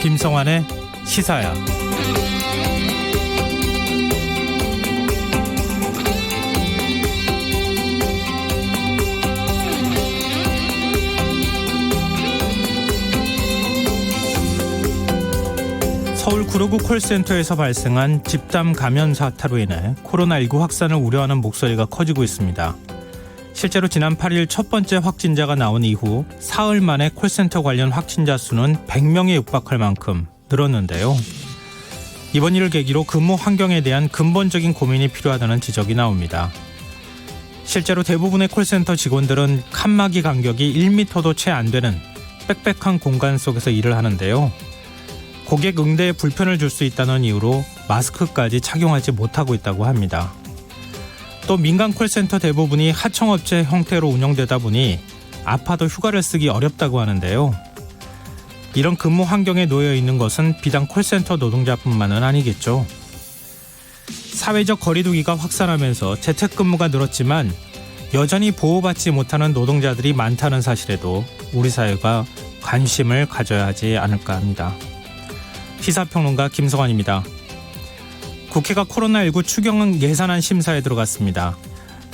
김성환의 시사야. 서울 구로구 콜센터에서 발생한 집단 감염 사태로 인해 코로나19 확산을 우려하는 목소리가 커지고 있습니다. 실제로 지난 8일 첫 번째 확진자가 나온 이후 사흘 만에 콜센터 관련 확진자 수는 100명에 육박할 만큼 늘었는데요. 이번 일을 계기로 근무 환경에 대한 근본적인 고민이 필요하다는 지적이 나옵니다. 실제로 대부분의 콜센터 직원들은 칸막이 간격이 1m도 채 안 되는 빽빽한 공간 속에서 일을 하는데요. 고객 응대에 불편을 줄 수 있다는 이유로 마스크까지 착용하지 못하고 있다고 합니다. 또 민간 콜센터 대부분이 하청업체 형태로 운영되다 보니 아파도 휴가를 쓰기 어렵다고 하는데요. 이런 근무 환경에 놓여 있는 것은 비단 콜센터 노동자뿐만은 아니겠죠. 사회적 거리두기가 확산하면서 재택근무가 늘었지만 여전히 보호받지 못하는 노동자들이 많다는 사실에도 우리 사회가 관심을 가져야 하지 않을까 합니다. 시사평론가 김성환입니다. 국회가 코로나19 추경 예산안 심사에 들어갔습니다.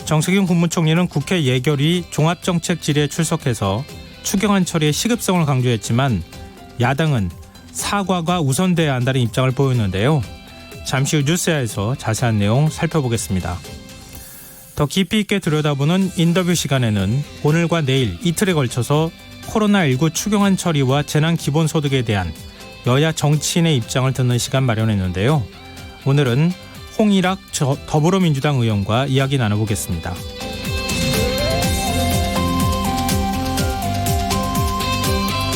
정세균 국무총리는 국회 예결위 종합정책 질의에 출석해서 추경안 처리의 시급성을 강조했지만 야당은 사과가 우선돼야 한다는 입장을 보였는데요. 잠시 후 뉴스야에서 자세한 내용 살펴보겠습니다. 더 깊이 있게 들여다보는 인터뷰 시간에는 오늘과 내일 이틀에 걸쳐서 코로나19 추경안 처리와 재난기본소득에 대한 여야 정치인의 입장을 듣는 시간 마련했는데요. 오늘은 홍일학 더불어민주당 의원과 이야기 나눠보겠습니다.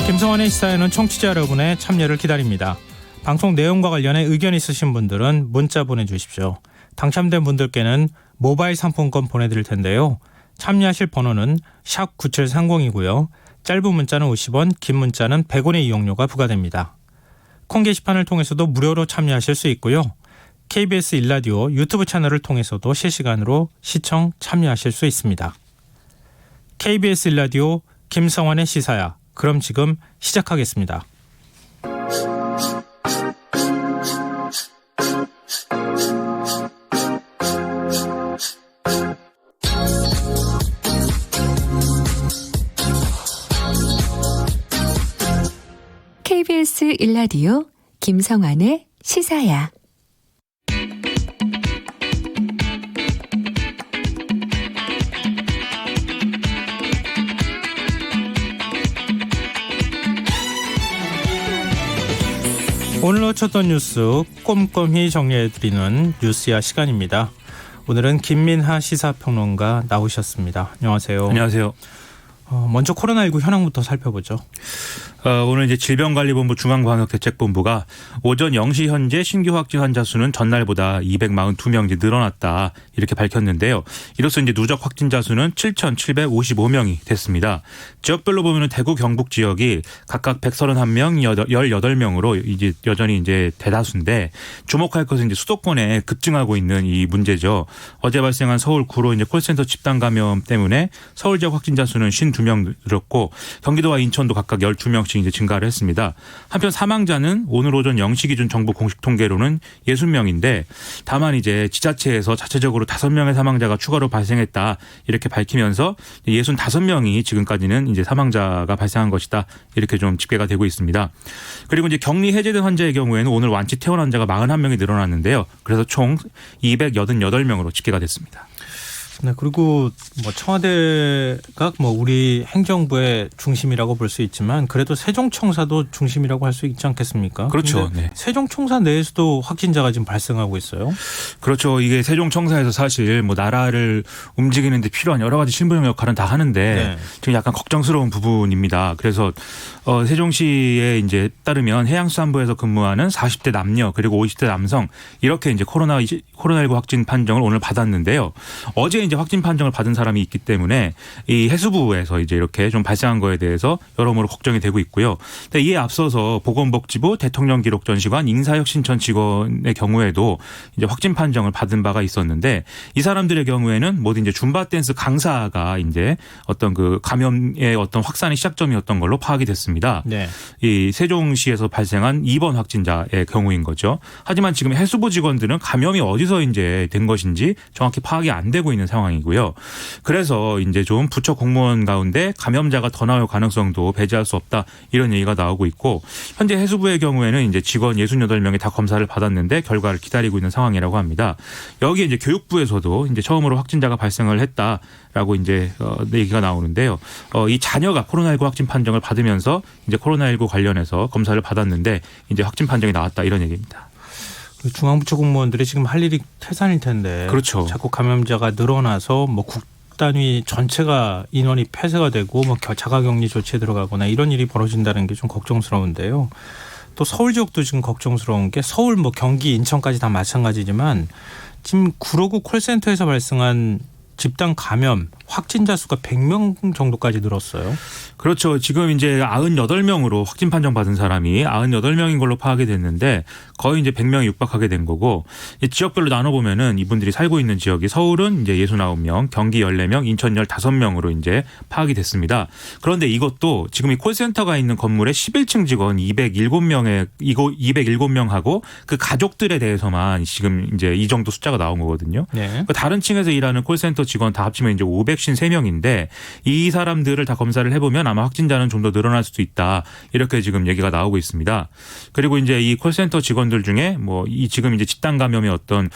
김성환의 시사에는 청취자 여러분의 참여를 기다립니다. 방송 내용과 관련해 의견 있으신 분들은 문자 보내주십시오. 당첨된 분들께는 모바일 상품권 보내드릴 텐데요. 참여하실 번호는 샵 9730이고요. 짧은 문자는 50원, 긴 문자는 100원의 이용료가 부과됩니다. 콩 게시판을 통해서도 무료로 참여하실 수 있고요. KBS 일라디오 유튜브 채널을 통해서도 실시간으로 시청 참여하실 수 있습니다. KBS 일라디오 김성환의 시사야. 그럼 지금 시작하겠습니다. KBS 일라디오 김성환의 시사야. 오늘 놓쳤던 뉴스 꼼꼼히 정리해드리는 뉴스야 시간입니다. 오늘은 김민하 시사평론가 나오셨습니다. 안녕하세요. 안녕하세요. 먼저 코로나19 현황부터 살펴보죠. 오늘 이제 질병관리본부 중앙방역대책본부가 오전 0시 현재 신규 확진 환자 수는 전날보다 242명 늘어났다 이렇게 밝혔는데요. 이로써 이제 누적 확진자 수는 7,755명이 됐습니다. 지역별로 보면은 대구 경북 지역이 각각 131명, 18명으로 이제 여전히 이제 대다수인데 주목할 것은 이제 수도권에 급증하고 있는 이 문제죠. 어제 발생한 서울 구로 이제 콜센터 집단 감염 때문에 서울 지역 확진자 수는 52명 늘었고 경기도와 인천도 각각 12명씩 이제 증가를 했습니다. 한편 사망자는 오늘 오전 0시 기준 정부 공식 통계로는 60명인데 다만 이제 지자체에서 자체적으로 5명의 사망자가 추가로 발생했다 이렇게 밝히면서 65명이 지금까지는 이제 사망자가 발생한 것이다 이렇게 좀 집계가 되고 있습니다. 그리고 이제 격리 해제된 환자의 경우에는 오늘 완치 퇴원 환자가 41명이 늘어났는데요. 그래서 총 288명으로 집계가 됐습니다. 네, 그리고 청와대가 우리 행정부의 중심이라고 볼 수 있지만 그래도 세종청사도 중심이라고 할 수 있지 않겠습니까? 그렇죠. 네. 세종청사 내에서도 확진자가 지금 발생하고 있어요. 그렇죠. 이게 세종청사에서 사실 나라를 움직이는 데 필요한 여러 가지 신분형 역할은 다 하는데 네. 지금 약간 걱정스러운 부분입니다. 그래서 세종시에 이제 따르면 해양수산부에서 근무하는 40대 남녀 그리고 50대 남성 이렇게 이제 코로나19 확진 판정을 오늘 받았는데요. 어제 현재 이제 확진 판정을 받은 사람이 있기 때문에 이 해수부에서 이제 이렇게 좀 발생한 거에 대해서 여러모로 걱정이 되고 있고요. 근데 이에 앞서서 보건복지부 대통령기록전시관 인사혁신처 직원의 경우에도 이제 확진 판정을 받은 바가 있었는데 이 사람들의 경우에는 모두 이제 줌바 댄스 강사가 이제 어떤 그 감염의 어떤 확산의 시작점이었던 걸로 파악이 됐습니다. 네. 이 세종시에서 발생한 2번 확진자의 경우인 거죠. 하지만 지금 해수부 직원들은 감염이 어디서 이제 된 것인지 정확히 파악이 안 되고 있는 상황이고요. 그래서 이제 좀 부처 공무원 가운데 감염자가 더 나올 가능성도 배제할 수 없다 이런 얘기가 나오고 있고 현재 해수부의 경우에는 이제 직원 68명이 다 검사를 받았는데 결과를 기다리고 있는 상황이라고 합니다. 여기에 이제 교육부에서도 이제 처음으로 확진자가 발생을 했다라고 이제 얘기가 나오는데요. 이 자녀가 코로나19 확진 판정을 받으면서 이제 코로나19 관련해서 검사를 받았는데 이제 확진 판정이 나왔다 이런 얘기입니다. 중앙부처 공무원들이 지금 할 일이 태산일 텐데 그렇죠. 자꾸 감염자가 늘어나서 뭐 국단위 전체가 인원이 폐쇄가 되고 뭐 자가격리 조치에 들어가거나 이런 일이 벌어진다는 게 좀 걱정스러운데요. 또 서울 지역도 지금 걱정스러운 게 서울 뭐 경기 인천까지 다 마찬가지지만 지금 959 콜센터에서 발생한 집단 감염 확진자 수가 100명 정도까지 늘었어요. 그렇죠. 지금 이제 98명으로 확진 판정 받은 사람이 98명인 걸로 파악이 됐는데 거의 이제 100명이 육박하게 된 거고 지역별로 나눠보면은 이분들이 살고 있는 지역이 서울은 이제 69명, 경기 14명, 인천 15명으로 이제 파악이 됐습니다. 그런데 이것도 지금 이 콜센터가 있는 건물의 11층 직원 207명하고 그 가족들에 대해서만 지금 이제 이 정도 숫자가 나온 거거든요. 네. 다른 층에서 일하는 콜센터 직원 다 합치면 이제 553명인데 이 사람들을 다 검사를 해보면 아마 확진자는 좀 더 늘어날 수도 있다. 이렇게 지금 얘기가 나오고 있습니다. 그리고 이제 이 콜센터 직원들 중에 뭐 이 지금 이제 집단 감염의 어떤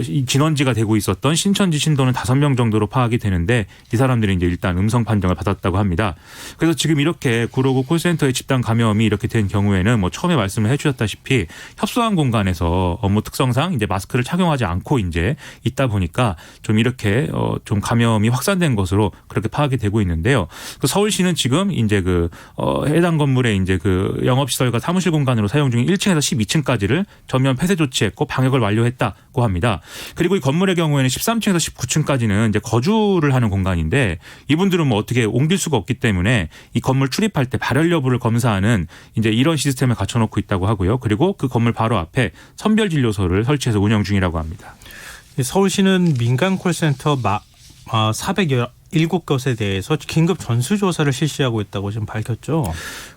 이 진원지가 되고 있었던 신천지 신도는 5명 정도로 파악이 되는데 이 사람들이 이제 일단 음성 판정을 받았다고 합니다. 그래서 지금 이렇게 959 콜센터의 집단 감염이 이렇게 된 경우에는 뭐 처음에 말씀을 해주셨다시피 협소한 공간에서 업무 특성상 이제 마스크를 착용하지 않고 이제 있다 보니까 좀 이렇게 좀 감염이 확산된 것으로 그렇게 파악이 되고 있는데요. 그 서울시는 지금 이제 해당 건물에 이제 영업시설과 사무실 공간으로 사용 중인 1층에서 12층까지를 전면 폐쇄 조치했고 방역을 완료했다고 합니다. 그리고 이 건물의 경우에는 13층에서 19층까지는 이제 거주를 하는 공간인데 이분들은 뭐 어떻게 옮길 수가 없기 때문에 이 건물 출입할 때 발열 여부를 검사하는 이제 이런 시스템을 갖춰놓고 있다고 하고요. 그리고 그 건물 바로 앞에 선별진료소를 설치해서 운영 중이라고 합니다. 서울시는 민간 콜센터 407곳에 대해서 긴급 전수조사를 실시하고 있다고 지금 밝혔죠.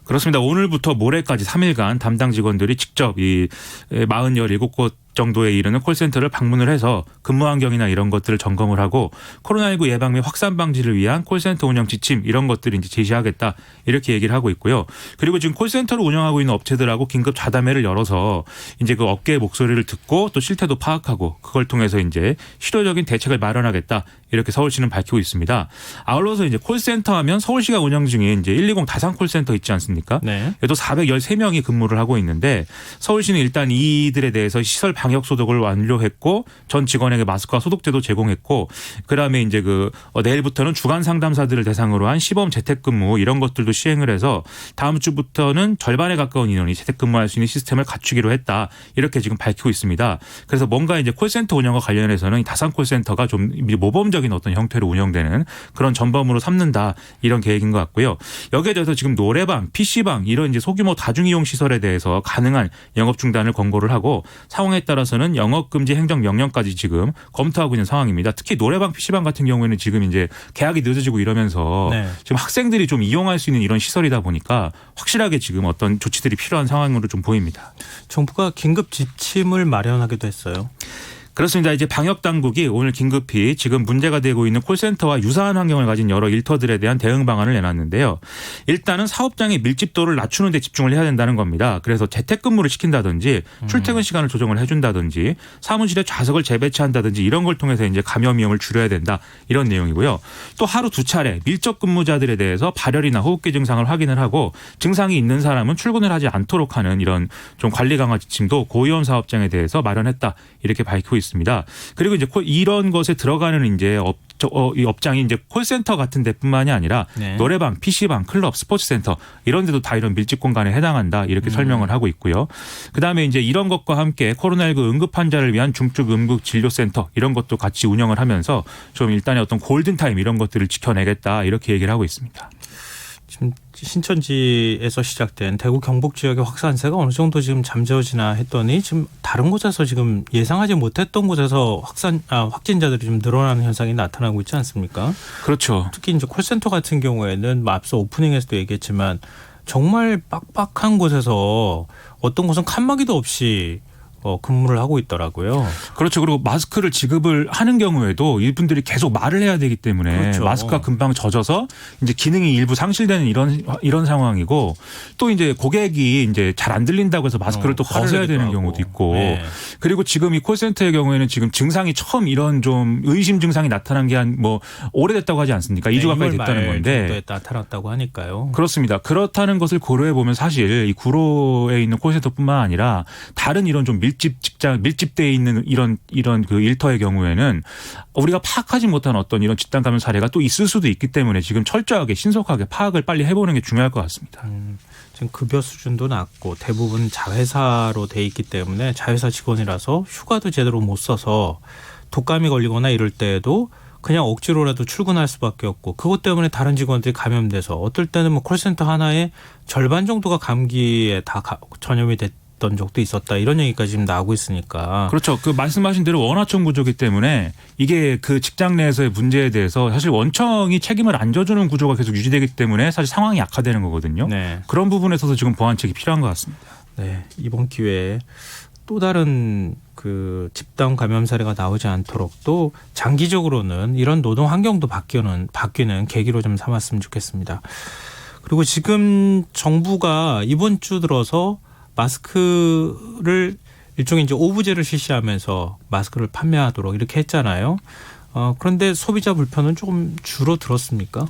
그렇습니다. 오늘부터 모레까지 3일간 담당 직원들이 직접 이 47곳 정도에 이르는 콜센터를 방문을 해서 근무 환경이나 이런 것들을 점검을 하고 코로나19 예방 및 확산 방지를 위한 콜센터 운영 지침 이런 것들을 이제 제시하겠다 이렇게 얘기를 하고 있고요. 그리고 지금 콜센터를 운영하고 있는 업체들하고 긴급 자담회를 열어서 이제 그 업계의 목소리를 듣고 또 실태도 파악하고 그걸 통해서 이제 실효적인 대책을 마련하겠다 이렇게 서울시는 밝히고 있습니다. 아울러서 이제 콜센터 하면 서울시가 운영 중인 이제 120 다산 콜센터 있지 않습니까? 네. 여기도 413명이 근무를 하고 있는데 서울시는 일단 이들에 대해서 시설 방역 소독을 완료했고 전 직원에게 마스크와 소독제도 제공했고 그다음에 이제 내일부터는 주간 상담사들을 대상으로 한 시범 재택근무 이런 것들도 시행을 해서 다음 주부터는 절반에 가까운 인원이 재택근무할 수 있는 시스템을 갖추기로 했다. 이렇게 지금 밝히고 있습니다. 그래서 뭔가 이제 콜센터 운영과 관련해서는 다산 콜센터가 좀 모범적인 어떤 형태로 운영되는 그런 전범으로 삼는다. 이런 계획인 것 같고요. 여기에 대해서 지금 노래방, PC방 이런 이제 소규모 다중이용 시설에 대해서 가능한 영업 중단을 권고를 하고 상황에 따라서는 영업금지 행정명령까지 지금 검토하고 있는 상황입니다. 특히 노래방, PC방 같은 경우에는 지금 이제 계약이 늦어지고 이러면서 네. 지금 학생들이 좀 이용할 수 있는 이런 시설이다 보니까 확실하게 지금 어떤 조치들이 필요한 상황으로 좀 보입니다. 정부가 긴급 지침을 마련하기도 했어요. 그렇습니다. 이제 방역 당국이 오늘 긴급히 지금 문제가 되고 있는 콜센터와 유사한 환경을 가진 여러 일터들에 대한 대응 방안을 내놨는데요. 일단은 사업장의 밀집도를 낮추는 데 집중을 해야 된다는 겁니다. 그래서 재택근무를 시킨다든지 출퇴근 시간을 조정을 해준다든지 사무실에 좌석을 재배치한다든지 이런 걸 통해서 이제 감염 위험을 줄여야 된다 이런 내용이고요. 또 하루 2차례 밀접 근무자들에 대해서 발열이나 호흡기 증상을 확인을 하고 증상이 있는 사람은 출근을 하지 않도록 하는 이런 좀 관리 강화 지침도 고위험 사업장에 대해서 마련했다 이렇게 밝히고 있습니다. 있습니다. 그리고 이제 이런 것에 들어가는 이제 이 업장이 이제 콜센터 같은 데뿐만이 아니라 네. 노래방, PC방, 클럽, 스포츠센터 이런 데도 다 이런 밀집 공간에 해당한다 이렇게 설명을 하고 있고요. 그다음에 이제 이런 것과 함께 코로나19 응급 환자를 위한 중증 응급 진료센터 이런 것도 같이 운영을 하면서 좀 일단의 어떤 골든타임 이런 것들을 지켜내겠다 이렇게 얘기를 하고 있습니다. 지금 신천지에서 시작된 대구 경북 지역의 확산세가 어느 정도 지금 잠재워지나 했더니 지금 다른 곳에서 지금 예상하지 못했던 곳에서 확진자들이 좀 늘어나는 현상이 나타나고 있지 않습니까? 그렇죠. 특히 이제 콜센터 같은 경우에는 앞서 오프닝에서도 얘기했지만 정말 빡빡한 곳에서 어떤 곳은 칸막이도 없이 근무를 하고 있더라고요. 그렇죠. 그리고 마스크를 지급을 하는 경우에도 이분들이 계속 말을 해야 되기 때문에 그렇죠. 마스크가 금방 젖어서 이제 기능이 일부 상실되는 이런 상황이고 또 이제 고객이 이제 잘 안 들린다고 해서 마스크를 또 벗어야 되는 하고. 경우도 있고 네. 그리고 지금 이 콜센터의 경우에는 지금 증상이 처음 이런 좀 의심 증상이 나타난 게 한 뭐 오래됐다고 하지 않습니까? 2주 가까이 됐다는 건데. 정도에 나타났다고 하니까요. 그렇습니다. 그렇다는 것을 고려해 보면 사실 이 구로에 있는 콜센터뿐만 아니라 다른 이런 좀 밀집되어 있는 이런 그 일터의 경우에는 우리가 파악하지 못한 어떤 이런 집단 감염 사례가 또 있을 수도 있기 때문에 지금 철저하게 신속하게 파악을 빨리 해보는 게 중요할 것 같습니다. 지금 급여 수준도 낮고 대부분 자회사로 돼 있기 때문에 자회사 직원이라서 휴가도 제대로 못 써서 독감이 걸리거나 이럴 때에도 그냥 억지로라도 출근할 수밖에 없고 그것 때문에 다른 직원들이 감염돼서 어떨 때는 뭐 콜센터 하나의 절반 정도가 감기에 다 전염이 됐던 적도 있었다 이런 얘기까지 지금 나오고 있으니까. 그렇죠. 그 말씀하신 대로 원하청 구조이기 때문에 이게 그 직장 내에서의 문제에 대해서 사실 원청이 책임을 안 져주는 구조가 계속 유지되기 때문에 사실 상황이 악화되는 거거든요. 네. 그런 부분에 있어서 지금 보완책이 필요한 것 같습니다. 네, 이번 기회에 또 다른 그 집단 감염 사례가 나오지 않도록 또 장기적으로는 이런 노동 환경도 바뀌는 계기로 좀 삼았으면 좋겠습니다. 그리고 지금 정부가 이번 주 들어서 마스크를 일종의 이제 오부제를 실시하면서 마스크를 판매하도록 이렇게 했잖아요. 그런데 소비자 불편은 조금 줄어들었습니까?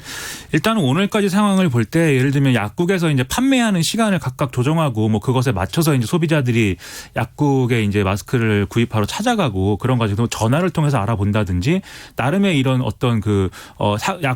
일단 오늘까지 상황을 볼 때 예를 들면 약국에서 이제 판매하는 시간을 각각 조정하고 뭐 그것에 맞춰서 이제 소비자들이 약국에 이제 마스크를 구입하러 찾아가고 그런 과정도 전화를 통해서 알아본다든지 나름의 이런 어떤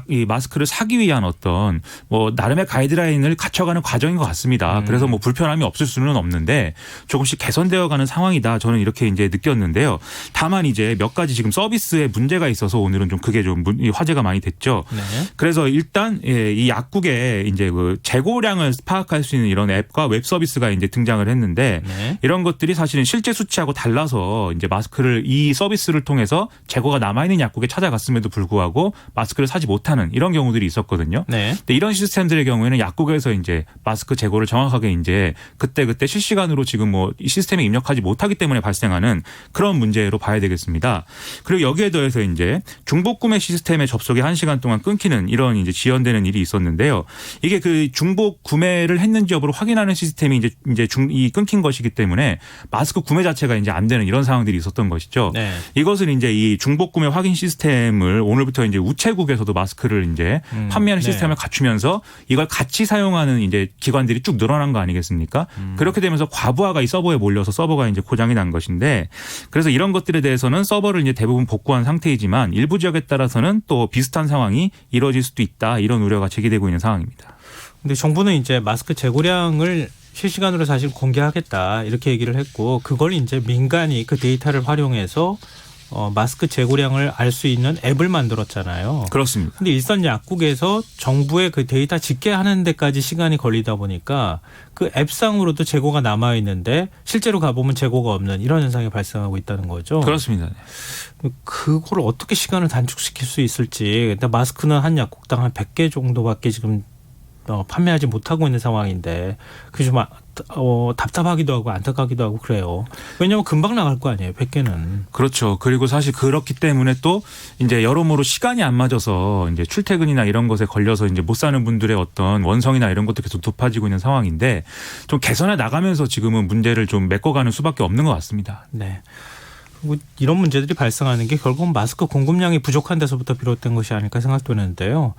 이 마스크를 사기 위한 어떤 뭐 나름의 가이드라인을 갖춰가는 과정인 것 같습니다. 그래서 뭐 불편함이 없을 수는 없는데 조금씩 개선되어 가는 상황이다. 저는 이렇게 이제 느꼈는데요. 다만 이제 몇 가지 지금 서비스에 문제가 있어서 오늘은 좀 그게 좀 화제가 많이 됐죠. 네. 그래서 일단 이 약국에 이제 그 재고량을 파악할 수 있는 이런 앱과 웹 서비스가 이제 등장을 했는데 네. 이런 것들이 사실은 실제 수치하고 달라서 이제 마스크를 이 서비스를 통해서 재고가 남아있는 약국에 찾아갔음에도 불구하고 마스크를 사지 못하는 이런 경우들이 있었거든요. 네. 근데 이런 시스템들의 경우에는 약국에서 이제 마스크 재고를 정확하게 이제 그때 실시간으로 지금 뭐 이 시스템에 입력하지 못하기 때문에 발생하는 그런 문제로 봐야 되겠습니다. 그리고 여기에 더해서 이제 중복 구매 시스템에 접속이 1시간 동안 끊기는 이런 이제 지연되는 일이 있었는데요. 이게 그 중복 구매를 했는지 여부를 확인하는 시스템이 이 끊긴 것이기 때문에 마스크 구매 자체가 이제 안 되는 이런 상황들이 있었던 것이죠. 네. 이것은 이제 이 중복 구매 확인 시스템을 오늘부터 이제 우체국에서도 마스크를 이제 판매하는 네. 시스템을 갖추면서 이걸 같이 사용하는 이제 기관들이 쭉 늘어난 거 아니겠습니까? 그렇게 되면서 과부하가 이 서버에 몰려서 서버가 이제 고장이 난 것인데 그래서 이런 것들에 대해서는 서버를 이제 대부분 복구한 상태이지만 일부 지역에 따라서는 또 비슷한 상황이 이루어질 수도 있다 이런 우려가 제기되고 있는 상황입니다. 근데 정부는 이제 마스크 재고량을 실시간으로 사실 공개하겠다 이렇게 얘기를 했고 그걸 이제 민간이 그 데이터를 활용해서 마스크 재고량을 알 수 있는 앱을 만들었잖아요. 그렇습니다. 근데 일선 약국에서 정부의 그 데이터 집계하는 데까지 시간이 걸리다 보니까 그 앱상으로도 재고가 남아 있는데 실제로 가보면 재고가 없는 이런 현상이 발생하고 있다는 거죠. 그렇습니다. 그걸 어떻게 시간을 단축시킬 수 있을지. 근데 마스크는 한 약국당 한 100개 정도밖에 지금 판매하지 못하고 있는 상황인데 그게 좀 답답하기도 하고 안타깝기도 하고 그래요. 왜냐하면 금방 나갈 거 아니에요. 100개는. 그렇죠. 그리고 사실 그렇기 때문에 또 이제 여러모로 시간이 안 맞아서 이제 출퇴근이나 이런 것에 걸려서 이제 못 사는 분들의 어떤 원성이나 이런 것도 계속 높아지고 있는 상황인데 좀 개선해 나가면서 지금은 문제를 좀 메꿔가는 수밖에 없는 것 같습니다. 네. 그리고 이런 문제들이 발생하는 게 결국은 마스크 공급량이 부족한 데서부터 비롯된 것이 아닐까 생각되는데요.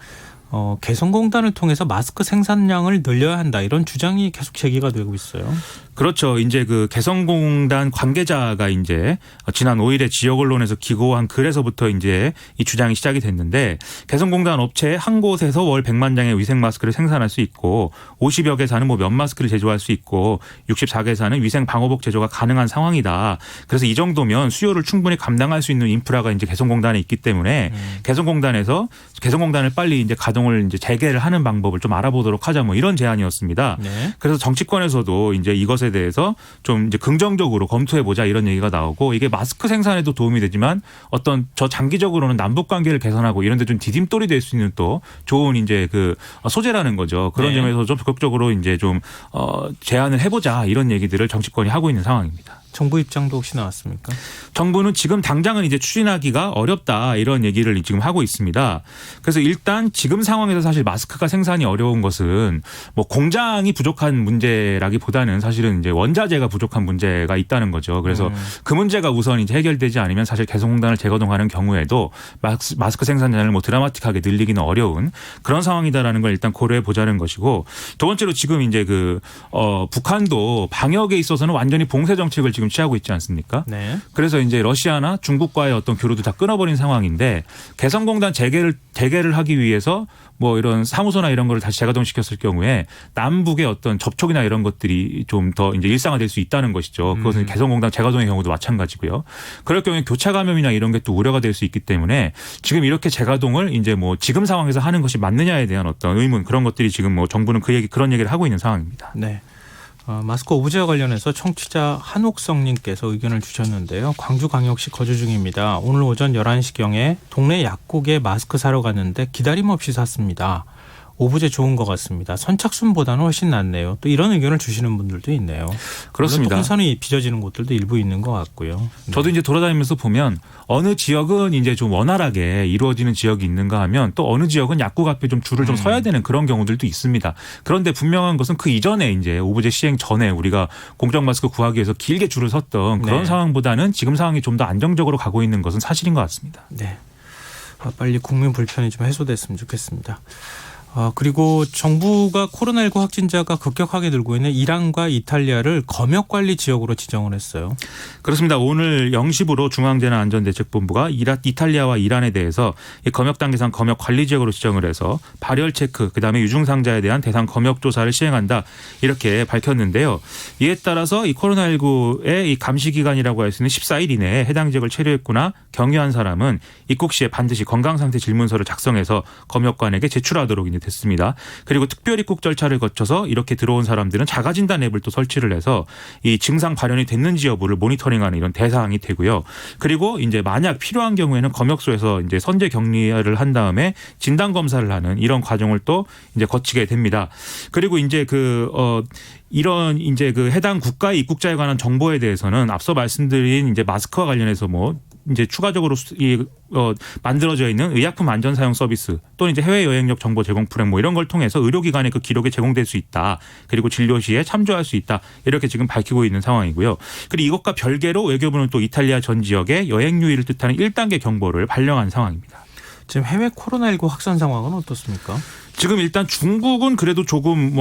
개성공단을 통해서 마스크 생산량을 늘려야 한다 이런 주장이 계속 제기가 되고 있어요. 그렇죠. 이제 그 개성공단 관계자가 이제 지난 5일에 지역 언론에서 기고한 글에서부터 이제 이 주장이 시작이 됐는데 개성공단 업체 한 곳에서 월 100만 장의 위생 마스크를 생산할 수 있고 50여 개사는 뭐 면 마스크를 제조할 수 있고 64개사는 위생 방호복 제조가 가능한 상황이다. 그래서 이 정도면 수요를 충분히 감당할 수 있는 인프라가 이제 개성공단에 있기 때문에 개성공단을 빨리 이제 가동을 이제 재개를 하는 방법을 좀 알아보도록 하자 뭐 이런 제안이었습니다. 네. 그래서 정치권에서도 이제 이것에 대해서 좀 이제 긍정적으로 검토해 보자 이런 얘기가 나오고 이게 마스크 생산에도 도움이 되지만 어떤 저 장기적으로는 남북 관계를 개선하고 이런 데 좀 디딤돌이 될 수 있는 또 좋은 이제 그 소재라는 거죠. 그런 네. 점에서 좀 적극적으로 이제 좀 제안을 해보자 이런 얘기들을 정치권이 하고 있는 상황입니다. 정부 입장도 혹시 나왔습니까? 정부는 지금 당장은 이제 추진하기가 어렵다 이런 얘기를 지금 하고 있습니다. 그래서 일단 지금 상황에서 사실 마스크가 생산이 어려운 것은 뭐 공장이 부족한 문제라기보다는 사실은 이제 원자재가 부족한 문제가 있다는 거죠. 그래서 그 문제가 우선 이제 해결되지 않으면 사실 개성공단을 재가동하는 경우에도 마스크 생산량을 뭐 드라마틱하게 늘리기는 어려운 그런 상황이다라는 걸 일단 고려해 보자는 것이고 두 번째로 지금 이제 북한도 방역에 있어서는 완전히 봉쇄 정책을 지금 취하고 있지 않습니까? 네. 그래서 이제 러시아나 중국과의 어떤 교류도 다 끊어버린 상황인데 개성공단 재개를 하기 위해서 뭐 이런 사무소나 이런 거를 다시 재가동시켰을 경우에 남북의 어떤 접촉이나 이런 것들이 좀 더 이제 일상화될 수 있다는 것이죠. 그것은 개성공단 재가동의 경우도 마찬가지고요. 그럴 경우에 교차 감염이나 이런 게 또 우려가 될 수 있기 때문에 지금 이렇게 재가동을 이제 뭐 지금 상황에서 하는 것이 맞느냐에 대한 어떤 의문 그런 것들이 지금 뭐 정부는 그런 얘기를 하고 있는 상황입니다. 네. 마스크 오브제와 관련해서 청취자 한옥성님께서 의견을 주셨는데요. 광주광역시 거주 중입니다. 오늘 오전 11시경에 동네 약국에 마스크 사러 갔는데 기다림 없이 샀습니다. 오브제 좋은 것 같습니다. 선착순보다는 훨씬 낫네요. 또 이런 의견을 주시는 분들도 있네요. 그렇습니다. 혼선이 빚어지는 곳들도 일부 있는 것 같고요. 네. 저도 이제 돌아다니면서 보면 어느 지역은 이제 좀 원활하게 이루어지는 지역이 있는가 하면 또 어느 지역은 약국 앞에 좀 줄을 좀 서야 되는 그런 경우들도 있습니다. 그런데 분명한 것은 그 이전에 이제 오브제 시행 전에 우리가 공적 마스크 구하기 위해서 길게 줄을 섰던 그런 네. 상황보다는 지금 상황이 좀 더 안정적으로 가고 있는 것은 사실인 것 같습니다. 네. 빨리 국민 불편이 좀 해소됐으면 좋겠습니다. 그리고 정부가 코로나19 확진자가 급격하게 늘고 있는 이란과 이탈리아를 검역관리 지역으로 지정을 했어요. 그렇습니다. 오늘 0시부로 중앙재난안전대책본부가 이탈리아와 이란에 대해서 이 검역단계상 검역관리지역으로 지정을 해서 발열 체크 그다음에 유증상자에 대한 대상 검역조사를 시행한다 이렇게 밝혔는데요. 이에 따라서 이 코로나19의 이 감시기간이라고 할 수 있는 14일 이내에 해당 지역을 체류했거나 경유한 사람은 입국 시에 반드시 건강상태 질문서를 작성해서 검역관에게 제출하도록 이제 됐습니다. 그리고 특별 입국 절차를 거쳐서 이렇게 들어온 사람들은 자가진단 앱을 또 설치를 해서 이 증상 발현이 됐는지 여부를 모니터링하는 이런 대상이 되고요. 그리고 이제 만약 필요한 경우에는 검역소에서 이제 선제 격리를 한 다음에 진단 검사를 하는 이런 과정을 또 이제 거치게 됩니다. 그리고 이제 이런 이제 해당 국가의 입국자에 관한 정보에 대해서는 앞서 말씀드린 이제 마스크와 관련해서 뭐 이제 추가적으로 만들어져 있는 의약품 안전 사용 서비스 또는 이제 해외 여행력 정보 제공 프로그램 뭐 이런 걸 통해서 의료기관에 그 기록이 제공될 수 있다. 그리고 진료 시에 참조할 수 있다. 이렇게 지금 밝히고 있는 상황이고요. 그리고 이것과 별개로 외교부는 또 이탈리아 전 지역에 여행 유의를 뜻하는 1단계 경보를 발령한 상황입니다. 지금 해외 코로나19 확산 상황은 어떻습니까? 지금 일단 중국은 그래도 조금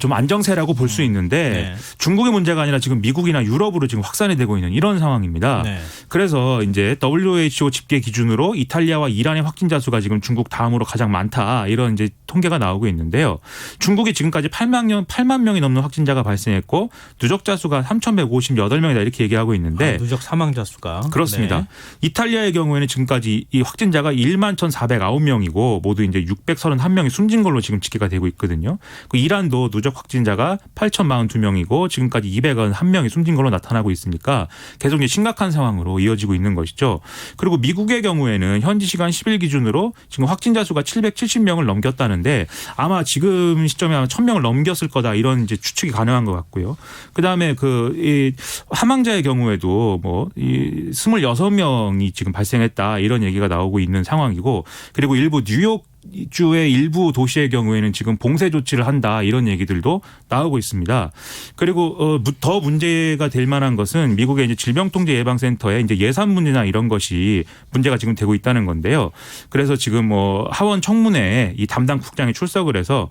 좀 안정세라고 볼 수 있는데 네. 중국의 문제가 아니라 지금 미국이나 유럽으로 지금 확산이 되고 있는 이런 상황입니다. 네. 그래서 이제 WHO 집계 기준으로 이탈리아와 이란의 확진자 수가 지금 중국 다음으로 가장 많다 이런 이제 통계가 나오고 있는데요. 중국이 지금까지 8만 명이 넘는 확진자가 발생했고 누적자 수가 3,158명이다 이렇게 얘기하고 있는데 누적 사망자 수가 그렇습니다. 네. 이탈리아의 경우에는 지금까지 이 확진자가 11,409명이고 모두 이제 631명이 숨진 걸로 지금 집계가 되고 있거든요. 그 이란도 누적 확진자가 8,042명이고 지금까지 201명이 숨진 걸로 나타나고 있으니까 계속 이제 심각한 상황으로 이어지고 있는 것이죠. 그리고 미국의 경우에는 현지 시간 10일 기준으로 지금 확진자 수가 770명을 넘겼다는데 아마 지금 시점에 아마 1,000명을 넘겼을 거다 이런 이제 추측이 가능한 것 같고요. 그다음에 이 사망자의 경우에도 이 26명이 지금 발생했다 이런 얘기가 나오고 있는 상황이고 그리고 일부 주의 일부 도시의 경우에는 지금 봉쇄 조치를 한다 이런 얘기들도 나오고 있습니다. 그리고 더 문제가 될 만한 것은 미국의 이제 질병통제예방센터의 이제 예산 문제나 이런 것이 문제가 지금 되고 있다는 건데요. 그래서 지금 하원 청문회에 이 담당 국장이 출석을 해서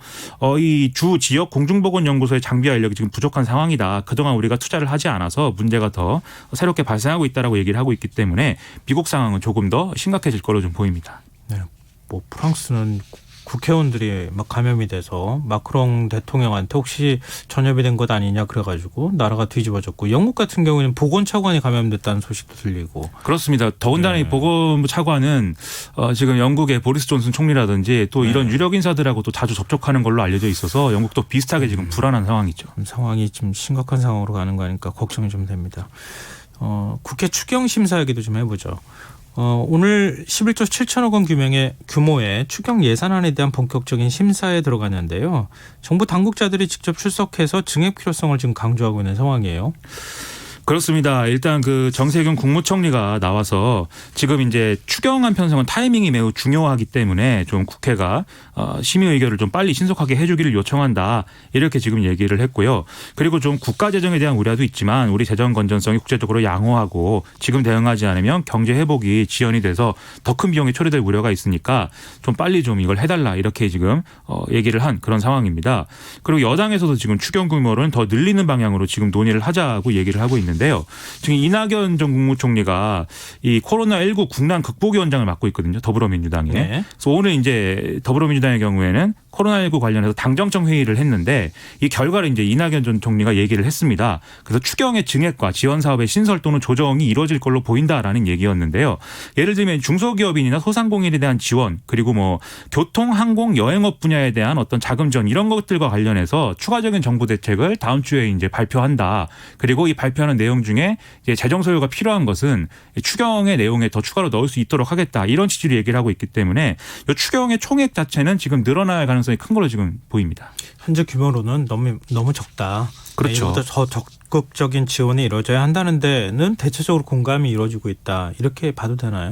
이 주 지역 공중보건연구소의 장비와 인력이 지금 부족한 상황이다. 그동안 우리가 투자를 하지 않아서 문제가 더 새롭게 발생하고 있다라고 얘기를 하고 있기 때문에 미국 상황은 조금 더 심각해질 걸로 좀 보입니다. 네. 뭐 프랑스는 국회의원들이 막 감염이 돼서 마크롱 대통령한테 혹시 전염이 된 것 아니냐 그래가지고 나라가 뒤집어졌고 영국 같은 경우에는 보건차관이 감염됐다는 소식도 들리고 그렇습니다. 더군다나 이 보건부 차관은 지금 영국의 보리스 존슨 총리라든지 또 이런 유력 인사들하고도 자주 접촉하는 걸로 알려져 있어서 영국도 비슷하게 지금 불안한 상황이죠. 상황이 좀 심각한 상황으로 가는 거 아닐까 걱정이 좀 됩니다. 국회 추경 심사 얘기도 좀 해보죠. 오늘 11조 7천억 원 규모의 추경 예산안에 대한 본격적인 심사에 들어갔는데요. 정부 당국자들이 직접 출석해서 증액 필요성을 지금 강조하고 있는 상황이에요. 그렇습니다. 일단 그 정세균 국무총리가 나와서 지금 이제 추경안 편성은 타이밍이 매우 중요하기 때문에 좀 국회가 심의 의결을 좀 빨리 신속하게 해주기를 요청한다 이렇게 지금 얘기를 했고요. 그리고 좀 국가 재정에 대한 우려도 있지만 우리 재정 건전성이 국제적으로 양호하고 지금 대응하지 않으면 경제 회복이 지연이 돼서 더 큰 비용이 초래될 우려가 있으니까 좀 빨리 좀 이걸 해달라 이렇게 지금 얘기를 한 그런 상황입니다. 그리고 여당에서도 지금 추경 규모를 더 늘리는 방향으로 지금 논의를 하자고 얘기를 하고 있는데요. 지금 이낙연 전 국무총리가 이 코로나19 국난 극복위원장을 맡고 있거든요. 더불어민주당에. 네. 그래서 오늘 이제 더불어민주당의 경우에는 코로나19 관련해서 당정청 회의를 했는데 이 결과를 이제 이낙연 전 총리가 얘기를 했습니다. 그래서 추경의 증액과 지원 사업의 신설 또는 조정이 이루어질 걸로 보인다라는 얘기였는데요. 예를 들면 중소기업인이나 소상공인에 대한 지원 그리고 뭐 교통, 항공, 여행업 분야에 대한 어떤 자금 지원 이런 것들과 관련해서 추가적인 정부 대책을 다음 주에 이제 발표한다. 그리고 이 발표하는 내용 중에 이제 재정 소요가 필요한 것은 추경의 내용에 더 추가로 넣을 수 있도록 하겠다. 이런 취지로 얘기를 하고 있기 때문에 이 추경의 총액 자체는 지금 늘어날 가능성이 큰 걸로 지금 보입니다. 현재 규모로는 너무 적다. 그렇죠. 이보다 더 적극적인 지원이 이루어져야 한다는 데는 대체적으로 공감이 이루어지고 있다. 이렇게 봐도 되나요?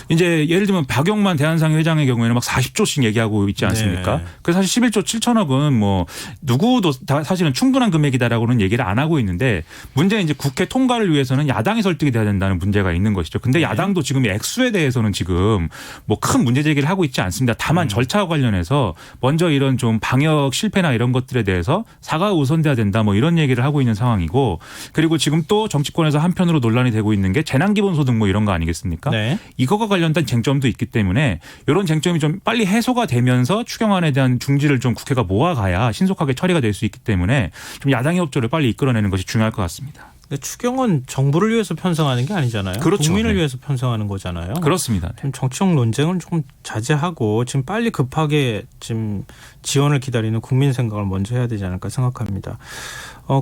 이제 예를 들면 박영만 대한상회 회장의 경우에는 막 40조씩 얘기하고 있지 않습니까? 네. 그래서 사실 11조 7천억은 뭐 누구도 사실은 충분한 금액이다라고는 얘기를 안 하고 있는데 문제는 이제 국회 통과를 위해서는 야당이 설득이 돼야 된다는 문제가 있는 것이죠. 근데 야당도 지금 액수에 대해서는 지금 뭐 큰 문제 제기를 하고 있지 않습니다. 다만 절차와 관련해서 먼저 이런 좀 방역 실패나 이런 것들에 대해서 사과가 우선돼야 된다 뭐 이런 얘기를 하고 있는 상황이고 그리고 지금 또 정치권에서 한편으로 논란이 되고 있는 게 재난기본소득 뭐 이런 거 아니겠습니까? 네. 이거와 관련된 쟁점도 있기 때문에 이런 쟁점이 좀 빨리 해소가 되면서 추경안에 대한 중지를 좀 국회가 모아가야 신속하게 처리가 될 수 있기 때문에 좀 야당의 협조를 빨리 이끌어내는 것이 중요할 것 같습니다. 근데 추경은 정부를 위해서 편성하는 게 아니잖아요. 그렇죠. 국민을 네. 위해서 편성하는 거잖아요. 그렇습니다. 좀 정치적 논쟁을 조금 자제하고 지금 빨리 급하게 지금 지원을 기다리는 국민 생각을 먼저 해야 되지 않을까 생각합니다.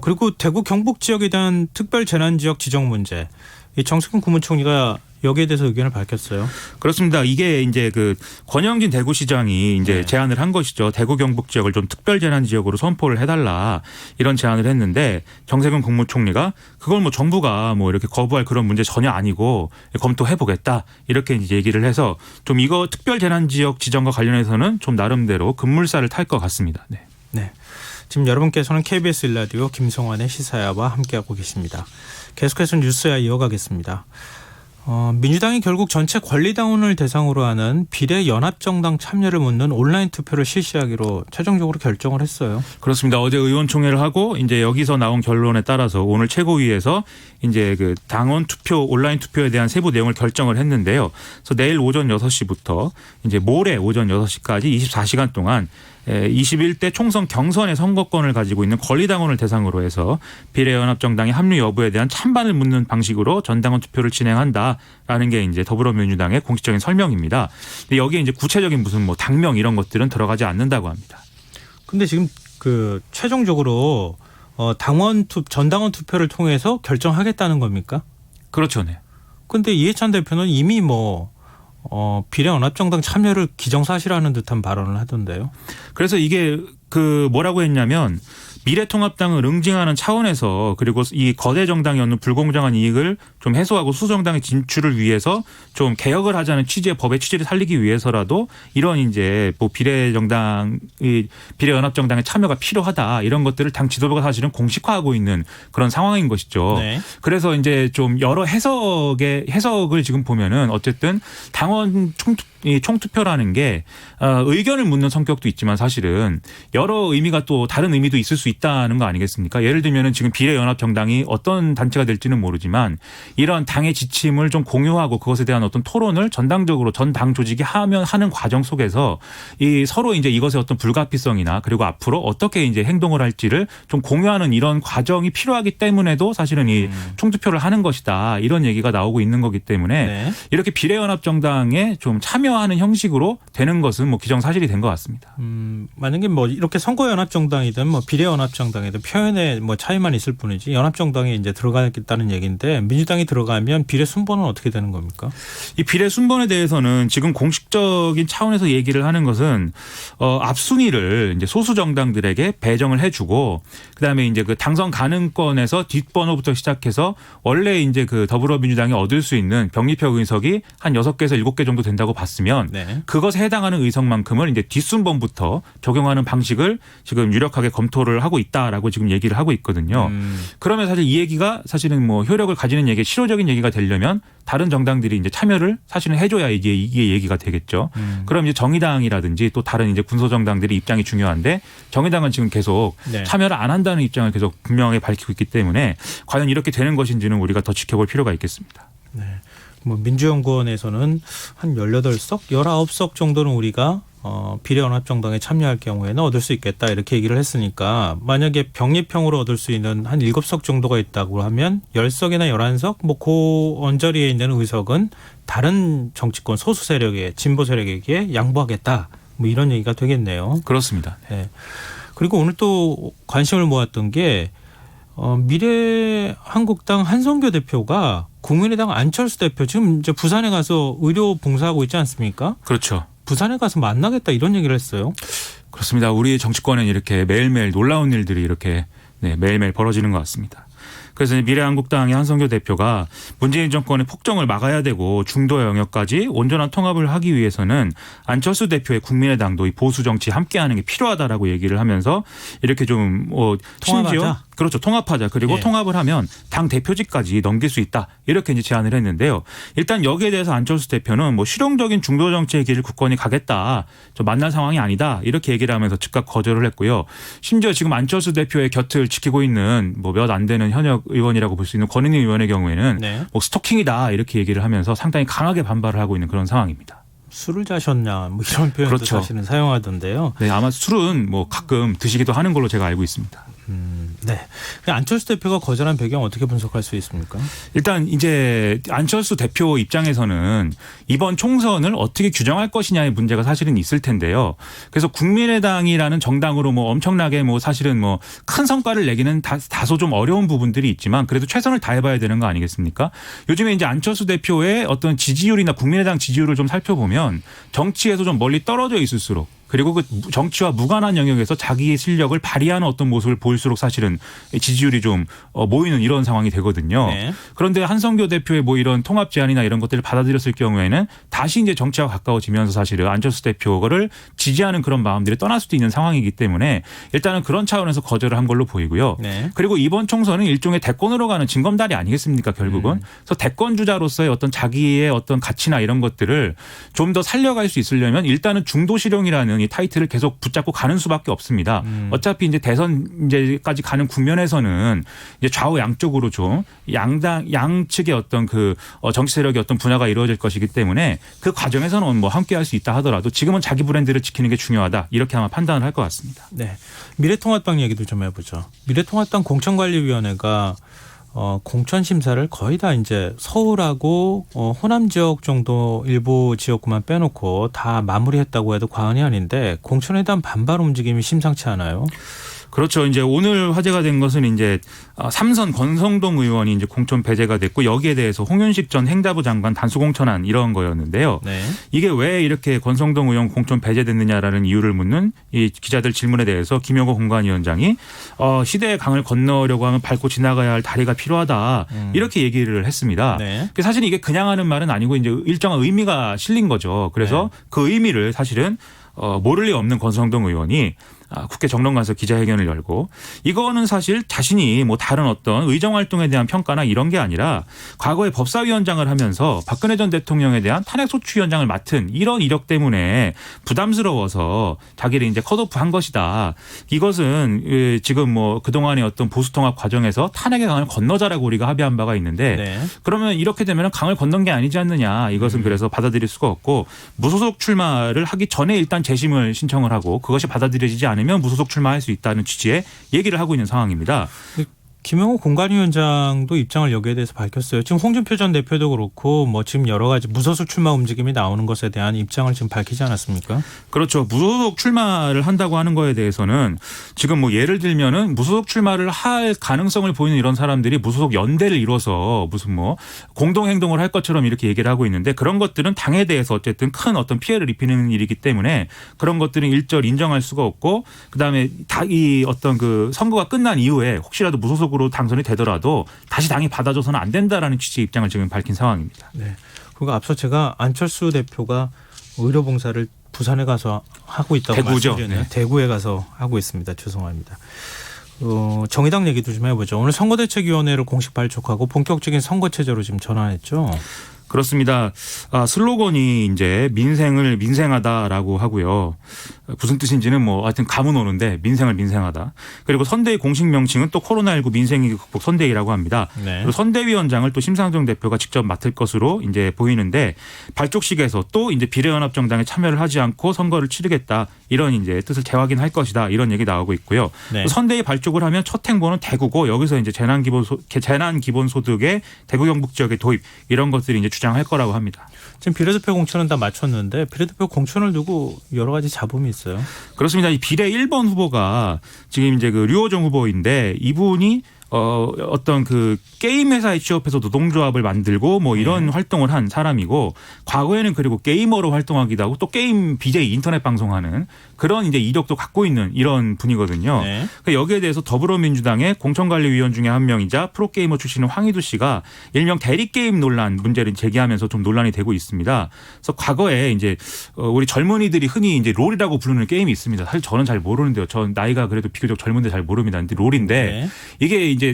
그리고 대구 경북 지역에 대한 특별 재난지역 지정 문제. 이 정세균 국무총리가 여기에 대해서 의견을 밝혔어요. 그렇습니다. 이게 이제 그 권영진 대구시장이 이제 네. 제안을 한 것이죠. 대구 경북 지역을 좀 특별 재난 지역으로 선포를 해달라 이런 제안을 했는데 정세균 국무총리가 그걸 뭐 정부가 뭐 이렇게 거부할 그런 문제 전혀 아니고 검토해 보겠다 이렇게 이제 얘기를 해서 좀 이거 특별 재난 지역 지정과 관련해서는 좀 나름대로 급물살을 탈 것 같습니다. 네. 네. 지금 여러분께서는 KBS 1라디오 김성환의 시사야와 함께하고 계십니다. 계속해서 뉴스야 이어가겠습니다. 민주당이 결국 전체 권리당원을 대상으로 하는 비례연합정당 참여를 묻는 온라인 투표를 실시하기로 최종적으로 결정을 했어요. 그렇습니다. 어제 의원총회를 하고 이제 여기서 나온 결론에 따라서 오늘 최고위에서 이제 그 당원 투표 온라인 투표에 대한 세부 내용을 결정을 했는데요. 그래서 내일 오전 6시부터 이제 모레 오전 6시까지 24시간 동안 21대 총선 경선의 선거권을 가지고 있는 권리당원을 대상으로 해서 비례연합정당의 합류 여부에 대한 찬반을 묻는 방식으로 전당원 투표를 진행한다라는 게 이제 더불어민주당의 공식적인 설명입니다. 근데 여기에 이제 구체적인 무슨 뭐 당명 이런 것들은 들어가지 않는다고 합니다. 근데 지금 그 최종적으로 전당원 투표를 통해서 결정하겠다는 겁니까? 그렇죠, 네. 근데 이해찬 대표는 이미 비례연합정당 참여를 기정사실화하는 듯한 발언을 하던데요. 그래서 이게 그 뭐라고 했냐면 미래통합당을 응징하는 차원에서 그리고 이 거대 정당이 얻는 불공정한 이익을 좀 해소하고 수정당의 진출을 위해서 좀 개혁을 하자는 취지의 법의 취지를 살리기 위해서라도 이런 이제 뭐 비례연합정당의 참여가 필요하다 이런 것들을 당 지도부가 사실은 공식화하고 있는 그런 상황인 것이죠. 네. 그래서 이제 좀 여러 해석을 지금 보면은 어쨌든 당원 총투표라는 게 의견을 묻는 성격도 있지만 사실은 여러 의미가 또 다른 의미도 있을 수 있다는 거 아니겠습니까? 예를 들면은 지금 비례연합정당이 어떤 단체가 될지는 모르지만 이런 당의 지침을 좀 공유하고 그것에 대한 어떤 토론을 전당적으로 전 당 조직이 하는 과정 속에서 이 서로 이제 이것의 어떤 불가피성이나 그리고 앞으로 어떻게 이제 행동을 할지를 좀 공유하는 이런 과정이 필요하기 때문에도 사실은 이 총투표를 하는 것이다 이런 얘기가 나오고 있는 거기 때문에 네. 이렇게 비례연합정당에 좀 참여하는 형식으로 되는 것은 뭐 기정사실이 된 것 같습니다. 만약에 뭐 이렇게 선거연합정당이든 뭐 비례연합정당이든 표현의 뭐 차이만 있을 뿐이지 연합정당에 이제 들어가겠다는 얘기인데 민주당이 들어가면 비례 순번은 어떻게 되는 겁니까? 이 비례 순번에 대해서는 지금 공식적인 차원에서 얘기를 하는 것은 앞순위를 이제 소수 정당들에게 배정을 해주고 그다음에 이제 그 당선 가능권에서 뒷번호부터 시작해서 원래 이제 그 더불어민주당이 얻을 수 있는 병리표 의석이 한 6개에서 7개 정도 된다고 봤으면 네. 그것에 해당하는 의석만큼을 이제 뒷순번부터 적용하는 방식을 지금 유력하게 검토를 하고 있다라고 지금 얘기를 하고 있거든요. 그러면 사실 이 얘기가 사실은 뭐 효력을 가지는 얘기, 실효적인 얘기가 되려면 다른 정당들이 이제 참여를 사실은 해줘야 이게 얘기가 되겠죠. 그럼 이제 정의당이라든지 또 다른 이제 군소정당들의 입장이 중요한데 정의당은 지금 계속 네. 참여를 안 한다는 입장을 계속 분명하게 밝히고 있기 때문에 과연 이렇게 되는 것인지는 우리가 더 지켜볼 필요가 있겠습니다. 네. 뭐 민주연구원에서는 한 18석, 19석 정도는 우리가 비례연합정당에 참여할 경우에는 얻을 수 있겠다 이렇게 얘기를 했으니까 만약에 병립형으로 얻을 수 있는 한 7석 정도가 있다고 하면 10석이나 11석 뭐 그 언저리에 있는 의석은 다른 정치권 소수 세력에 진보 세력에게 양보하겠다 뭐 이런 얘기가 되겠네요. 그렇습니다. 네. 그리고 오늘 또 관심을 모았던 게 미래한국당 한성교 대표가 국민의당 안철수 대표 지금 이제 부산에 가서 의료 봉사하고 있지 않습니까? 그렇죠. 부산에 가서 만나겠다 이런 얘기를 했어요. 그렇습니다. 우리 정치권엔 이렇게 매일매일 놀라운 일들이 이렇게 매일매일 벌어지는 것 같습니다. 그래서 미래한국당의 한성교 대표가 문재인 정권의 폭정을 막아야 되고 중도 영역까지 온전한 통합을 하기 위해서는 안철수 대표의 국민의당도 이 보수 정치 함께하는 게 필요하다라고 얘기를 하면서 이렇게 좀 통합하자. 심지어 그렇죠. 통합하자. 그리고 예. 통합을 하면 당 대표직까지 넘길 수 있다. 이렇게 이제 제안을 했는데요. 일단 여기에 대해서 안철수 대표는 뭐 실용적인 중도 정치의 길을 굳건히 가겠다. 좀 만날 상황이 아니다. 이렇게 얘기를 하면서 즉각 거절을 했고요. 심지어 지금 안철수 대표의 곁을 지키고 있는 뭐 몇 안 되는 현역 의원이라고 볼 수 있는 권은희 의원의 경우에는 네. 뭐 스토킹이다. 이렇게 얘기를 하면서 상당히 강하게 반발을 하고 있는 그런 상황입니다. 술을 자셨냐 뭐 이런 표현도 그렇죠. 사실은 사용하던데요. 네, 아마 술은 뭐 가끔 드시기도 하는 걸로 제가 알고 있습니다. 네. 안철수 대표가 거절한 배경 어떻게 분석할 수 있습니까? 일단 이제 안철수 대표 입장에서는 이번 총선을 어떻게 규정할 것이냐의 문제가 사실은 있을 텐데요. 그래서 국민의당이라는 정당으로 뭐 엄청나게 뭐 사실은 뭐 큰 성과를 내기는 다소 좀 어려운 부분들이 있지만 그래도 최선을 다해봐야 되는 거 아니겠습니까? 요즘에 이제 안철수 대표의 어떤 지지율이나 국민의당 지지율을 좀 살펴보면 정치에서 좀 멀리 떨어져 있을수록 그리고 그 정치와 무관한 영역에서 자기의 실력을 발휘하는 어떤 모습을 보일수록 사실은 지지율이 좀 모이는 이런 상황이 되거든요. 네. 그런데 한성교 대표의 뭐 이런 통합 제안이나 이런 것들을 받아들였을 경우에는 다시 이제 정치와 가까워지면서 사실은 안철수 대표를 지지하는 그런 마음들이 떠날 수도 있는 상황이기 때문에 일단은 그런 차원에서 거절을 한 걸로 보이고요. 네. 그리고 이번 총선은 일종의 대권으로 가는 징검다리 아니겠습니까 결국은. 그래서 대권 주자로서의 어떤 자기의 어떤 가치나 이런 것들을 좀 더 살려갈 수 있으려면 일단은 중도 실용이라는 이 타이틀을 계속 붙잡고 가는 수밖에 없습니다. 어차피 이제 대선 이제까지 가는 국면에서는 이제 좌우 양쪽으로 좀 양측의 어떤 그 정치 세력의 어떤 분화가 이루어질 것이기 때문에 그 과정에서는 뭐 함께할 수 있다 하더라도 지금은 자기 브랜드를 지키는 게 중요하다 이렇게 아마 판단을 할 것 같습니다. 네. 미래통합당 얘기도 좀 해보죠. 미래통합당 공천관리위원회가 공천 심사를 거의 다 이제 서울하고 호남 지역 정도 일부 지역구만 빼놓고 다 마무리했다고 해도 과언이 아닌데 공천에 대한 반발 움직임이 심상치 않아요. 그렇죠. 이제 오늘 화제가 된 것은 이제 삼선 권성동 의원이 이제 공천 배제가 됐고 여기에 대해서 홍윤식 전 행자부 장관 단수 공천안 이런 거였는데요. 네. 이게 왜 이렇게 권성동 의원 공천 배제됐느냐라는 이유를 묻는 이 기자들 질문에 대해서 김영호 공관위원장이 시대의 강을 건너려고 하면 밟고 지나가야 할 다리가 필요하다 이렇게 얘기를 했습니다. 네. 사실 이게 그냥 하는 말은 아니고 이제 일정한 의미가 실린 거죠. 그래서 그 의미를 사실은 모를 리 없는 권성동 의원이 국회 정론관에서 기자회견을 열고 이거는 사실 자신이 뭐 다른 어떤 의정 활동에 대한 평가나 이런 게 아니라 과거에 법사위원장을 하면서 박근혜 전 대통령에 대한 탄핵소추위원장을 맡은 이런 이력 때문에 부담스러워서 자기를 이제 컷오프한 것이다. 이것은 지금 뭐 그동안의 어떤 보수통합 과정에서 탄핵의 강을 건너자라고 우리가 합의한 바가 있는데 네. 그러면 이렇게 되면 강을 건넌 게 아니지 않느냐. 이것은 그래서 받아들일 수가 없고 무소속 출마를 하기 전에 일단 재심을 신청을 하고 그것이 받아들여지지 않으면 무소속 출마할 수 있다는 취지의 얘기를 하고 있는 상황입니다. 김영호 공관위원장도 입장을 여기에 대해서 밝혔어요. 지금 홍준표 전 대표도 그렇고 뭐 지금 여러 가지 무소속 출마 움직임이 나오는 것에 대한 입장을 지금 밝히지 않았습니까? 그렇죠. 무소속 출마를 한다고 하는 거에 대해서는 지금 뭐 예를 들면은 무소속 출마를 할 가능성을 보이는 이런 사람들이 무소속 연대를 이뤄서 무슨 뭐 공동 행동을 할 것처럼 이렇게 얘기를 하고 있는데 그런 것들은 당에 대해서 어쨌든 큰 어떤 피해를 입히는 일이기 때문에 그런 것들은 일절 인정할 수가 없고 그다음에 이 어떤 그 선거가 끝난 이후에 혹시라도 무소속 으로 당선이 되더라도 다시 당이 받아줘서는 안 된다라는 취지의 입장을 지금 밝힌 상황입니다. 네. 그리고 앞서 제가 안철수 대표가 의료봉사를 부산에 가서 하고 있다고 대구죠. 말씀드렸네요. 네. 대구에 가서 하고 있습니다. 죄송합니다. 정의당 얘기도 좀 해보죠. 오늘 선거대책위원회를 공식 발족하고 본격적인 선거체제로 지금 전환했죠. 그렇습니다. 슬로건이 이제 민생을 민생하다라고 하고요. 무슨 뜻인지는 뭐 하여튼 감은 오는데 민생을 민생하다. 그리고 선대위 공식 명칭은 또 코로나19 민생위기 극복 선대위라고 합니다. 네. 그리고 선대위원장을 또 심상정 대표가 직접 맡을 것으로 이제 보이는데 발족식에서 또 이제 비례연합정당에 참여를 하지 않고 선거를 치르겠다 이런 이제 뜻을 재확인할 것이다 이런 얘기 나오고 있고요. 네. 선대위 발족을 하면 첫 행보는 대구고 여기서 이제 재난기본소득의 대구 경북 지역의 도입 이런 것들이 이제 주장할 거라고 합니다. 지금 비례대표 공천은 다 마쳤는데 비례대표 공천을 두고 여러 가지 잡음이 있어요. 그렇습니다. 이 비례 1번 후보가 지금 이제 그 류호정 후보인데 이분이 어떤 그 게임 회사에 취업해서 노동조합을 만들고 뭐 이런 활동을 한 사람이고 과거에는 그리고 게이머로 활동하기도 하고 또 게임 BJ 인터넷 방송하는 그런 이제 이력도 갖고 있는 이런 분이거든요. 네. 그러니까 여기에 대해서 더불어민주당의 공천관리위원 중에 한 명이자 프로게이머 출신인 황희두 씨가 일명 대리게임 논란 문제를 제기하면서 좀 논란이 되고 있습니다. 그래서 과거에 이제 우리 젊은이들이 흔히 이제 롤이라고 부르는 게임이 있습니다. 사실 저는 잘 모르는데요. 전 나이가 그래도 비교적 젊은데 잘 모릅니다. 근데 롤인데 네. 이게 이제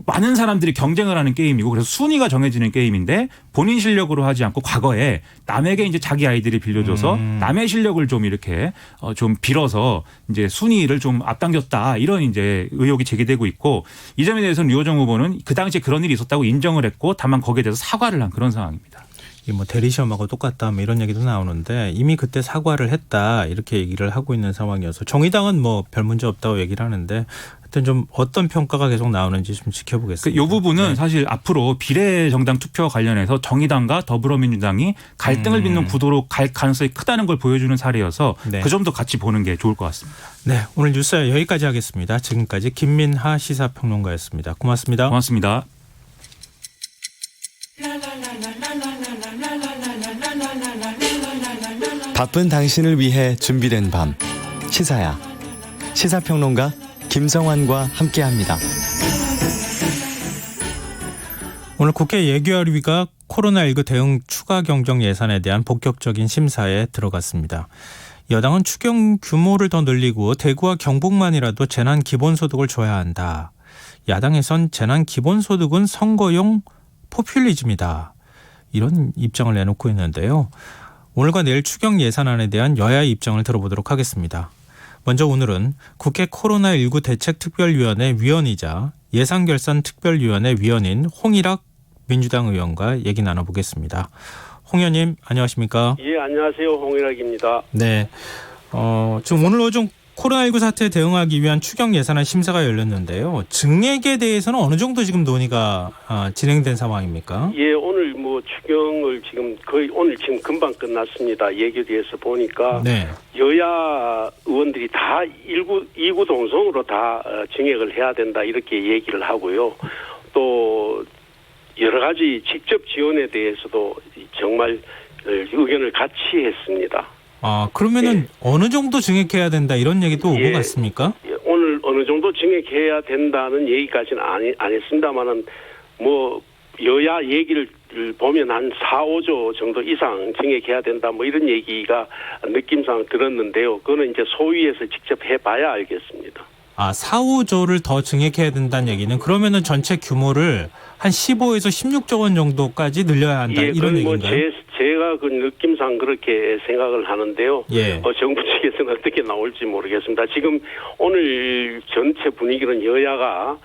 많은 사람들이 경쟁을 하는 게임이고 그래서 순위가 정해지는 게임인데 본인 실력으로 하지 않고 과거에 남에게 이제 자기 아이들이 빌려줘서 남의 실력을 좀 이렇게 좀 빌어서 이제 순위를 좀 앞당겼다 이런 이제 의혹이 제기되고 있고 이 점에 대해서는 류호정 후보는 그 당시에 그런 일이 있었다고 인정을 했고 다만 거기에 대해서 사과를 한 그런 상황입니다. 이 뭐 대리시험하고 똑같다 뭐 이런 얘기도 나오는데 이미 그때 사과를 했다 이렇게 얘기를 하고 있는 상황이어서 정의당은 뭐 별 문제 없다고 얘기를 하는데 하여튼 좀 어떤 평가가 계속 나오는지 좀 지켜보겠습니다. 이 부분은 네. 사실 앞으로 비례정당 투표와 관련해서 정의당과 더불어민주당이 갈등을 빚는 구도로 갈 가능성이 크다는 걸 보여주는 사례여서 네. 그 점도 같이 보는 게 좋을 것 같습니다. 네, 오늘 뉴스 여기까지 하겠습니다. 지금까지 김민하 시사평론가였습니다. 고맙습니다. 고맙습니다. 바쁜 당신을 위해 준비된 밤 시사야 시사평론가 김성환과 함께합니다. 오늘 국회 예결위가 코로나19 대응 추가 경정 예산에 대한 본격적인 심사에 들어갔습니다. 여당은 추경 규모를 더 늘리고 대구와 경북만이라도 재난 기본소득을 줘야 한다. 야당에선 재난 기본소득은 선거용 포퓰리즘이다. 이런 입장을 내놓고 있는데요. 오늘과 내일 추경 예산안에 대한 여야의 입장을 들어보도록 하겠습니다. 먼저 오늘은 국회 코로나19 대책특별위원회 위원이자 예산결산특별위원회 위원인 홍일학 민주당 의원과 얘기 나눠보겠습니다. 홍 의원님 안녕하십니까? 예, 안녕하세요. 홍일학입니다. 네. 지금 오늘 오전 코로나19 사태에 대응하기 위한 추경 예산안 심사가 열렸는데요. 증액에 대해서는 어느 정도 지금 논의가 진행된 상황입니까? 예, 오늘 추경을 지금 거의 오늘 지금 금방 끝났습니다. 예결위에서 보니까 네. 여야 의원들이 다 이구동성으로 다 증액을 해야 된다 이렇게 얘기를 하고요. 또 여러 가지 직접 지원에 대해서도 정말 의견을 같이 했습니다. 아, 그러면은 어느 정도 증액해야 된다 이런 얘기도 오고 갔습니까? 오늘 어느 정도 증액해야 된다는 얘기까지는 안 했습니다만은 뭐 여야 얘기를 보면 한 4, 5조 정도 이상 증액해야 된다 뭐 이런 얘기가 느낌상 들었는데요. 그거는 이제 소위에서 직접 해봐야 알겠습니다. 아, 4, 5조를 더 증액해야 된다는 얘기는 그러면은 전체 규모를 한 15에서 16조 원 정도까지 늘려야 한다 이런 뭐 얘기인가요? 제가 그 느낌상 그렇게 생각을 하는데요. 예. 정부 측에서는 어떻게 나올지 모르겠습니다. 지금 오늘 전체 분위기는 여야가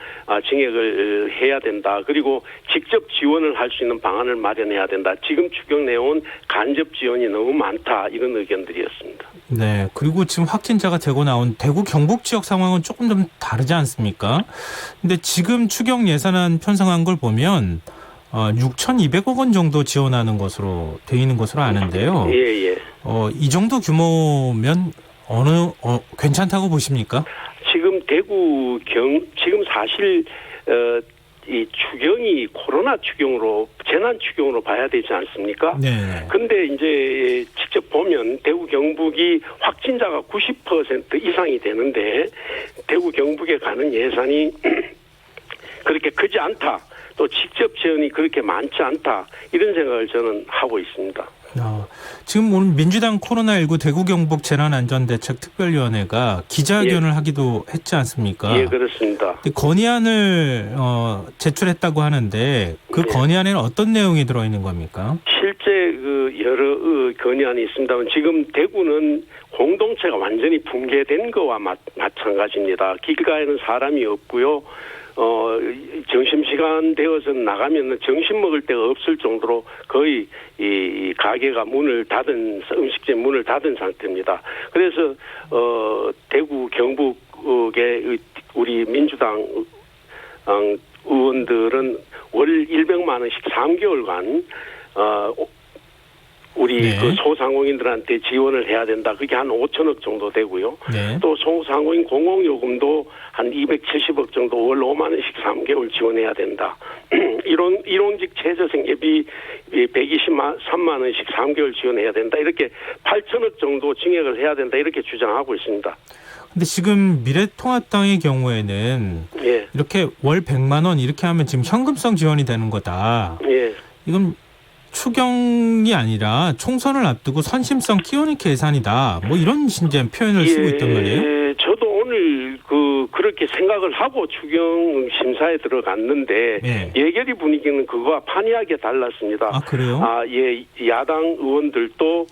증액을 해야 된다. 그리고 직접 지원을 할 수 있는 방안을 마련해야 된다. 지금 추경 내용은 간접 지원이 너무 많다. 이런 의견들이었습니다. 네. 그리고 지금 확진자가 되고 나온 대구 경북 지역 상황은 조금 좀 다르지 않습니까? 근데 지금 추경 예산안 편성한 걸 보면 6,200억 원 정도 지원하는 것으로 돼 있는 것으로 아는데요. 예. 이 정도 규모면 괜찮다고 보십니까? 지금 지금 사실 이 추경이 코로나 추경으로 재난 추경으로 봐야 되지 않습니까? 네. 근데 이제 직접 보면 대구 경북이 확진자가 90% 이상이 되는데 대구 경북에 가는 예산이 그렇게 크지 않다. 또 직접 지원이 그렇게 많지 않다. 이런 생각을 저는 하고 있습니다. 지금 오늘 민주당 코로나19 대구 경북 재난안전대책특별위원회가 기자회견을 하기도 했지 않습니까? 예, 그렇습니다. 건의안을 제출했다고 하는데 그 건의안에는 어떤 내용이 들어있는 겁니까? 실제 그 여러 건의안이 있습니다만 지금 대구는 공동체가 완전히 붕괴된 거와 마찬가지입니다. 길가에는 사람이 없고요. 점심시간 되어서 나가면 점심 먹을 데가 없을 정도로 거의 이 가게가 음식점 문을 닫은 상태입니다. 그래서 대구 경북의 우리 민주당 의원들은 월 100만 원씩 3개월간 우리 그 소상공인들한테 지원을 해야 된다. 그게 한 5천억 정도 되고요. 네. 또 소상공인 공공요금도 한 270억 정도 월 5만 원씩 3개월 지원해야 된다. 일용직 최저생계비 123만 원씩 3개월 지원해야 된다. 이렇게 8천억 정도 증액을 해야 된다. 이렇게 주장하고 있습니다. 근데 지금 미래통합당의 경우에는 이렇게 월 100만 원 이렇게 하면 지금 현금성 지원이 되는 거다. 예. 이건 추경이 아니라 총선을 앞두고 선심성 끼워넣기 계산이다. 뭐 이런 이제 표현을 쓰고 있단 말이에요. 저도 오늘 그렇게 생각을 하고 추경 심사에 들어갔는데 예결위 분위기는 그거와 판이하게 달랐습니다. 아, 그래요? 야당 의원들도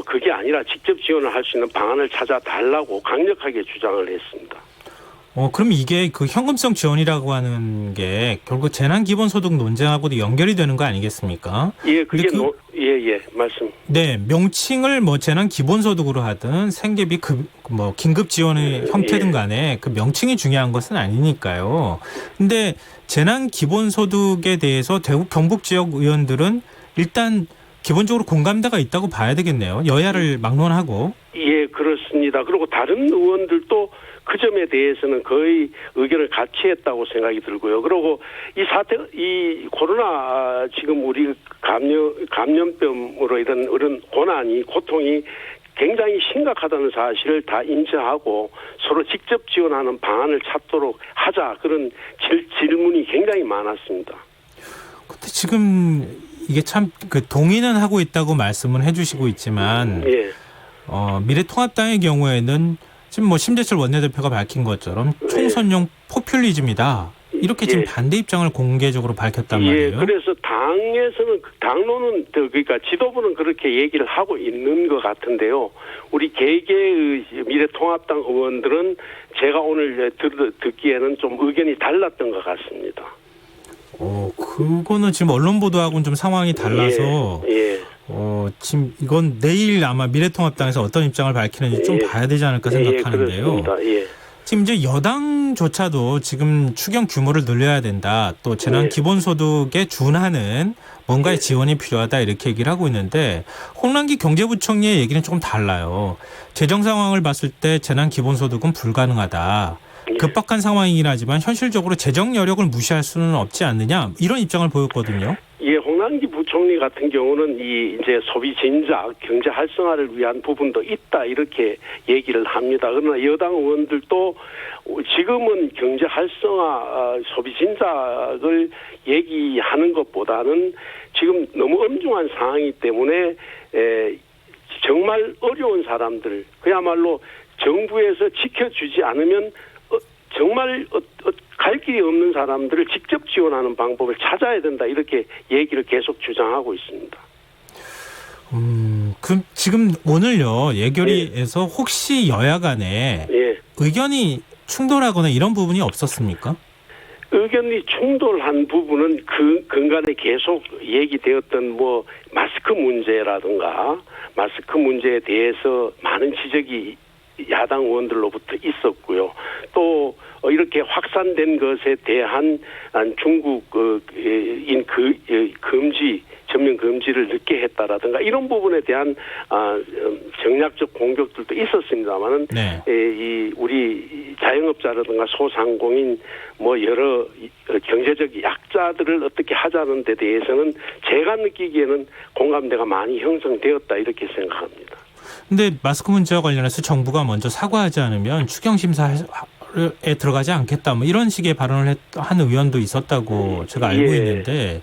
그게 아니라 직접 지원을 할 수 있는 방안을 찾아달라고 강력하게 주장을 했습니다. 그럼 이게 그 현금성 지원이라고 하는 게 결국 재난기본소득 논쟁하고도 연결이 되는 거 아니겠습니까? 예, 그게 말씀. 네, 명칭을 뭐 재난기본소득으로 하든 생계비 긴급 지원의 형태든 간에 그 명칭이 중요한 것은 아니니까요. 근데 재난기본소득에 대해서 대구 경북 지역 의원들은 일단 기본적으로 공감대가 있다고 봐야 되겠네요. 여야를 막론하고. 예, 그렇습니다. 그리고 다른 의원들도 그 점에 대해서는 거의 의견을 같이 했다고 생각이 들고요. 그리고 이 코로나 지금 우리 감염병으로 이런 고통이 굉장히 심각하다는 사실을 다 인지하고 서로 직접 지원하는 방안을 찾도록 하자. 그런 질문이 굉장히 많았습니다. 근데 지금 이게 참 동의는 하고 있다고 말씀을 해주시고 있지만 미래통합당의 경우에는 지금 뭐 심재철 원내대표가 밝힌 것처럼 총선용 포퓰리즘이다. 이렇게 지금 반대 입장을 공개적으로 밝혔단 말이에요. 그래서 당론은 그러니까 지도부는 그렇게 얘기를 하고 있는 것 같은데요. 우리 개개의 미래통합당 의원들은 제가 오늘 듣기에는 좀 의견이 달랐던 것 같습니다. 그거는 지금 언론 보도하고는 좀 상황이 달라서 지금 이건 내일 아마 미래통합당에서 어떤 입장을 밝히는지 좀 봐야 되지 않을까 생각하는데요. 지금 이제 여당조차도 지금 추경 규모를 늘려야 된다. 또 재난 네. 기본소득에 준하는 뭔가의 지원이 필요하다 이렇게 얘기를 하고 있는데 홍남기 경제부총리의 얘기는 조금 달라요. 재정 상황을 봤을 때 재난 기본소득은 불가능하다. 급박한 상황이긴 하지만 현실적으로 재정 여력을 무시할 수는 없지 않느냐 이런 입장을 보였거든요. 예, 홍남기 부총리 같은 경우는 이제 소비 진작, 경제 활성화를 위한 부분도 있다 이렇게 얘기를 합니다. 그러나 여당 의원들도 지금은 경제 활성화, 소비 진작을 얘기하는 것보다는 지금 너무 엄중한 상황이기 때문에 정말 어려운 사람들, 그야말로 정부에서 지켜주지 않으면 정말 갈 길이 없는 사람들을 직접 지원하는 방법을 찾아야 된다 이렇게 얘기를 계속 주장하고 있습니다. 그럼 지금 오늘요 예결위에서 혹시 여야 간에 예. 의견이 충돌하거나 이런 부분이 없었습니까? 의견이 충돌한 부분은 그 근간에 계속 얘기되었던 뭐 마스크 문제라든가 마스크 문제에 대해서 많은 지적이 야당 의원들로부터 있었고요. 또 이렇게 확산된 것에 대한 중국인 금지 전면 금지를 늦게 했다라든가 이런 부분에 대한 정략적 공격들도 있었습니다만은 네. 이 우리 자영업자라든가 소상공인 뭐 여러 경제적 약자들을 어떻게 하자는 데 대해서는 제가 느끼기에는 공감대가 많이 형성되었다 이렇게 생각합니다. 근데 마스크 문제와 관련해서 정부가 먼저 사과하지 않으면 추경 심사에 들어가지 않겠다 뭐 이런 식의 발언을 한 의원도 있었다고 제가 알고 예. 있는데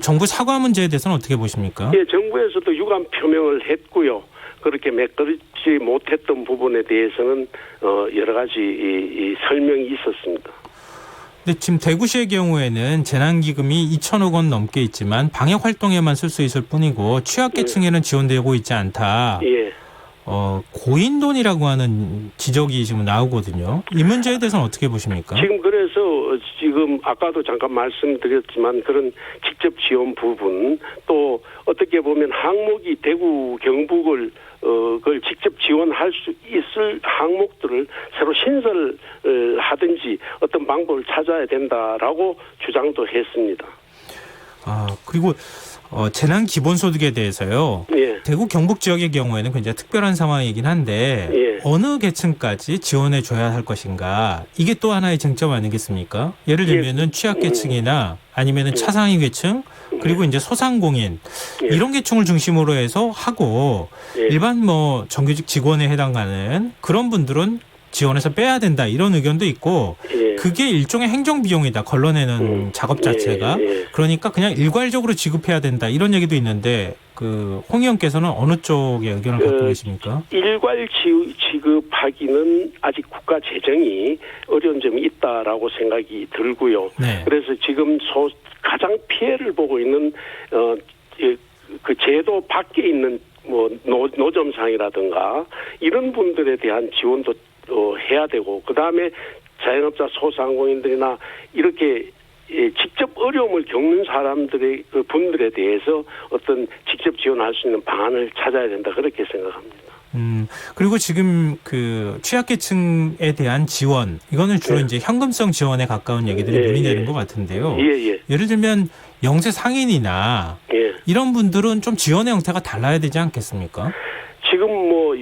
정부 사과 문제에 대해서는 어떻게 보십니까? 예, 정부에서도 유감 표명을 했고요. 그렇게 매끄럽지 못했던 부분에 대해서는 여러 가지 이 설명이 있었습니다. 근데 지금 대구시의 경우에는 재난기금이 2천억 원 넘게 있지만 방역 활동에만 쓸 수 있을 뿐이고 취약계층에는 지원되고 있지 않다. 예. 고인돈이라고 하는 지적이 지금 나오거든요. 이 문제에 대해서는 어떻게 보십니까? 지금 아까도 잠깐 말씀드렸지만 그런 직접 지원 부분 또 어떻게 보면 항목이 대구 경북을 그걸 직접 지원할 수 있을 항목들을 새로 신설하든지 어떤 방법을 찾아야 된다라고 주장도 했습니다. 그리고 재난 기본소득에 대해서요. 예. 대구 경북 지역의 경우에는 굉장히 특별한 상황이긴 한데 예. 어느 계층까지 지원해 줘야 할 것인가 이게 또 하나의 쟁점 아니겠습니까? 예를 들면은 취약계층이나 아니면은 차상위 계층 그리고 이제 소상공인 예. 이런 계층을 중심으로 해서 하고 예. 일반 뭐 정규직 직원에 해당하는 그런 분들은 지원해서 빼야 된다 이런 의견도 있고 예. 그게 일종의 행정비용이다 걸러내는 작업 자체가 그러니까 그냥 일괄적으로 지급해야 된다 이런 얘기도 있는데 홍 의원께서는 어느 쪽의 의견을 갖고 계십니까? 일괄 지급하기는 아직 국가 재정이 어려운 점이 있다라고 생각이 들고요. 네. 그래서 지금 가장 피해를 보고 있는 그 제도 밖에 있는 뭐 노점상이라든가 이런 분들에 대한 지원도 해야 되고 그다음에 자영업자 소상공인들이나 이렇게 직접 어려움을 겪는 사람들의 그 분들에 대해서 어떤 직접 지원할 수 있는 방안을 찾아야 된다 그렇게 생각합니다. 그리고 지금 그 취약계층에 대한 지원 이거는 주로 이제 현금성 지원에 가까운 얘기들이 논의되는 것 같은데요. 예를 들면 영세 상인이나 이런 분들은 좀 지원의 형태가 달라야 되지 않겠습니까? 지금 뭐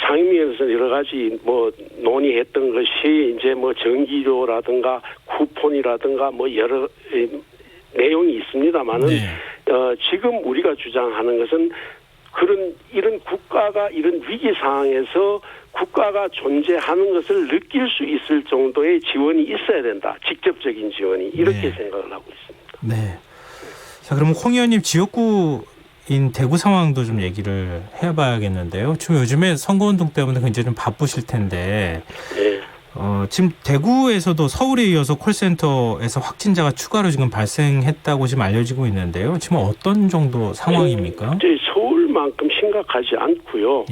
상임위에서 여러 가지 뭐 논의했던 것이 이제 뭐 전기료라든가 쿠폰이라든가 뭐 여러 내용이 있습니다만은 지금 우리가 주장하는 것은 이런 국가가 이런 위기 상황에서 국가가 존재하는 것을 느낄 수 있을 정도의 지원이 있어야 된다. 직접적인 지원이 이렇게 생각을 하고 있습니다. 네. 자, 그럼 홍 의원님 지역구인 대구 상황도 좀 얘기를 해봐야겠는데요. 지금 요즘에 선거운동 때문에 굉장히 좀 바쁘실 텐데 지금 대구에서도 서울에 이어서 콜센터에서 확진자가 추가로 지금 발생했다고 지금 알려지고 있는데요. 지금 어떤 정도 상황입니까? 서울만큼 심각하지 않고요.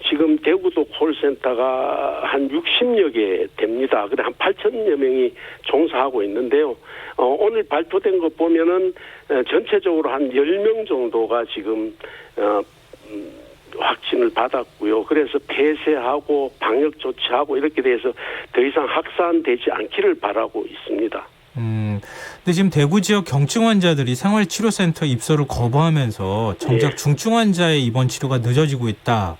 지금 대구도 콜센터가 한 60여 개 됩니다. 근데 한 8천여 명이 종사하고 있는데요. 오늘 발표된 것 보면은 전체적으로 한 10명 정도가 지금 확진을 받았고요. 그래서 폐쇄하고 방역 조치하고 이렇게 돼서 더 이상 확산되지 않기를 바라고 있습니다. 근데 지금 대구 지역 경증 환자들이 생활치료센터 입소를 거부하면서 정작 중증 환자의 입원 치료가 늦어지고 있다.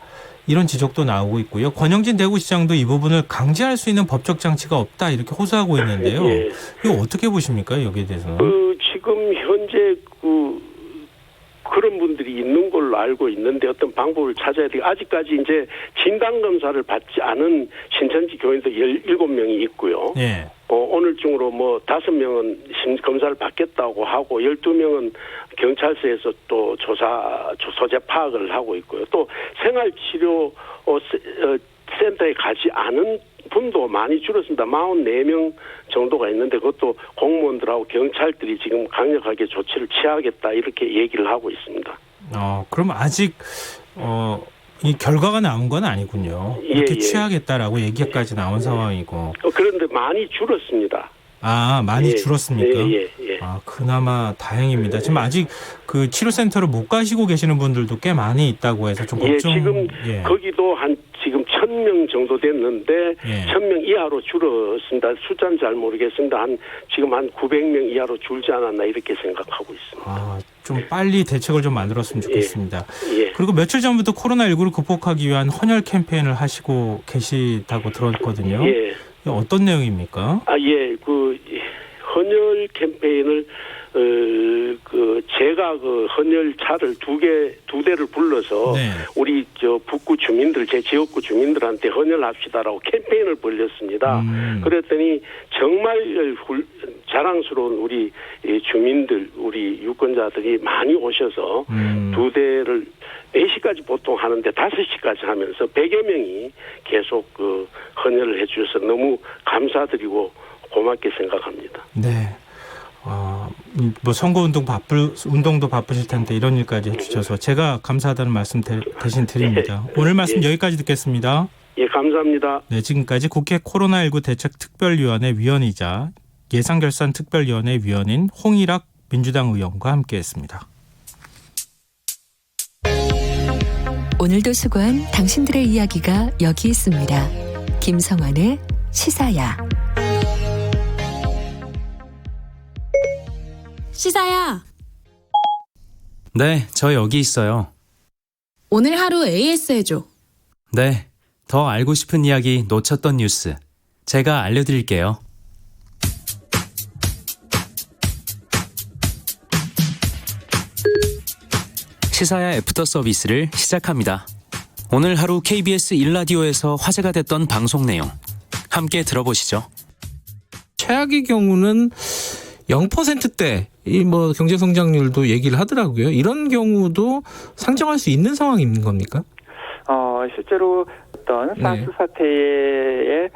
이런 지적도 나오고 있고요. 권영진 대구시장도 이 부분을 강제할 수 있는 법적 장치가 없다 이렇게 호소하고 있는데요. 예. 이거 어떻게 보십니까? 여기에 대해서는? 지금 현재 그런 분들이 있는 걸로 알고 있는데 어떤 방법을 찾아야 돼요. 아직까지 이제 진단 검사를 받지 않은 신천지 교인도 17명이 있고요. 예. 오늘 중으로 5명은 검사를 받겠다고 하고 12명은 경찰서에서 또 소재 파악을 하고 있고요. 또 생활치료 센터에 가지 않은 분도 많이 줄었습니다. 44명 정도가 있는데 그것도 공무원들하고 경찰들이 지금 강력하게 조치를 취하겠다 이렇게 얘기를 하고 있습니다. 그럼 아직 이 결과가 나온 건 아니군요. 이렇게 취하겠다라고 얘기까지 나온 상황이고. 그런데 많이 줄었습니다. 많이 줄었습니까? 예. 그나마 다행입니다. 지금 아직 그 치료센터를 못 가시고 계시는 분들도 꽤 많이 있다고 해서 좀 걱정. 지금 거기도 지금 1,000명 정도 됐는데 1,000명 이하로 줄었습니다. 숫자는 잘 모르겠습니다. 지금 한 900명 이하로 줄지 않았나 이렇게 생각하고 있습니다. 좀 빨리 대책을 좀 만들었으면 좋겠습니다. 예. 그리고 며칠 전부터 코로나19를 극복하기 위한 헌혈 캠페인을 하시고 계시다고 들었거든요. 예. 어떤 내용입니까? 그 헌혈 캠페인을 제가 그 헌혈차를 두 대를 불러서 우리 북구 주민들, 제 지역구 주민들한테 헌혈합시다라고 캠페인을 벌였습니다. 그랬더니 정말 자랑스러운 우리 주민들, 우리 유권자들이 많이 오셔서 두 대를 4시까지 보통 하는데 5시까지 하면서 100여 명이 계속 헌혈을 해주셔서 너무 감사드리고 고맙게 생각합니다. 네. 운동도 바쁘실 텐데 이런 일까지 해주셔서 제가 감사하다는 말씀 대신 드립니다. 오늘 말씀 여기까지 듣겠습니다. 예, 감사합니다. 네, 지금까지 국회 코로나19 대책특별위원회 위원이자 예산결산특별위원회 위원인 홍일학 민주당 의원과 함께했습니다. 오늘도 수고한 당신들의 이야기가 여기 있습니다. 김성환의 시사야. 시사야. 네, 저 여기 있어요. 오늘 하루 AS 해줘. 네, 더 알고 싶은 이야기 놓쳤던 뉴스 제가 알려드릴게요. 시사야 애프터 서비스를 시작합니다. 오늘 하루 KBS 1라디오에서 화제가 됐던 방송 내용 함께 들어보시죠. 최악의 경우는 0%대 이 경제 성장률도 얘기를 하더라고요. 이런 경우도 상정할 수 있는 상황인 겁니까? 실제로 어떤 사스 사태에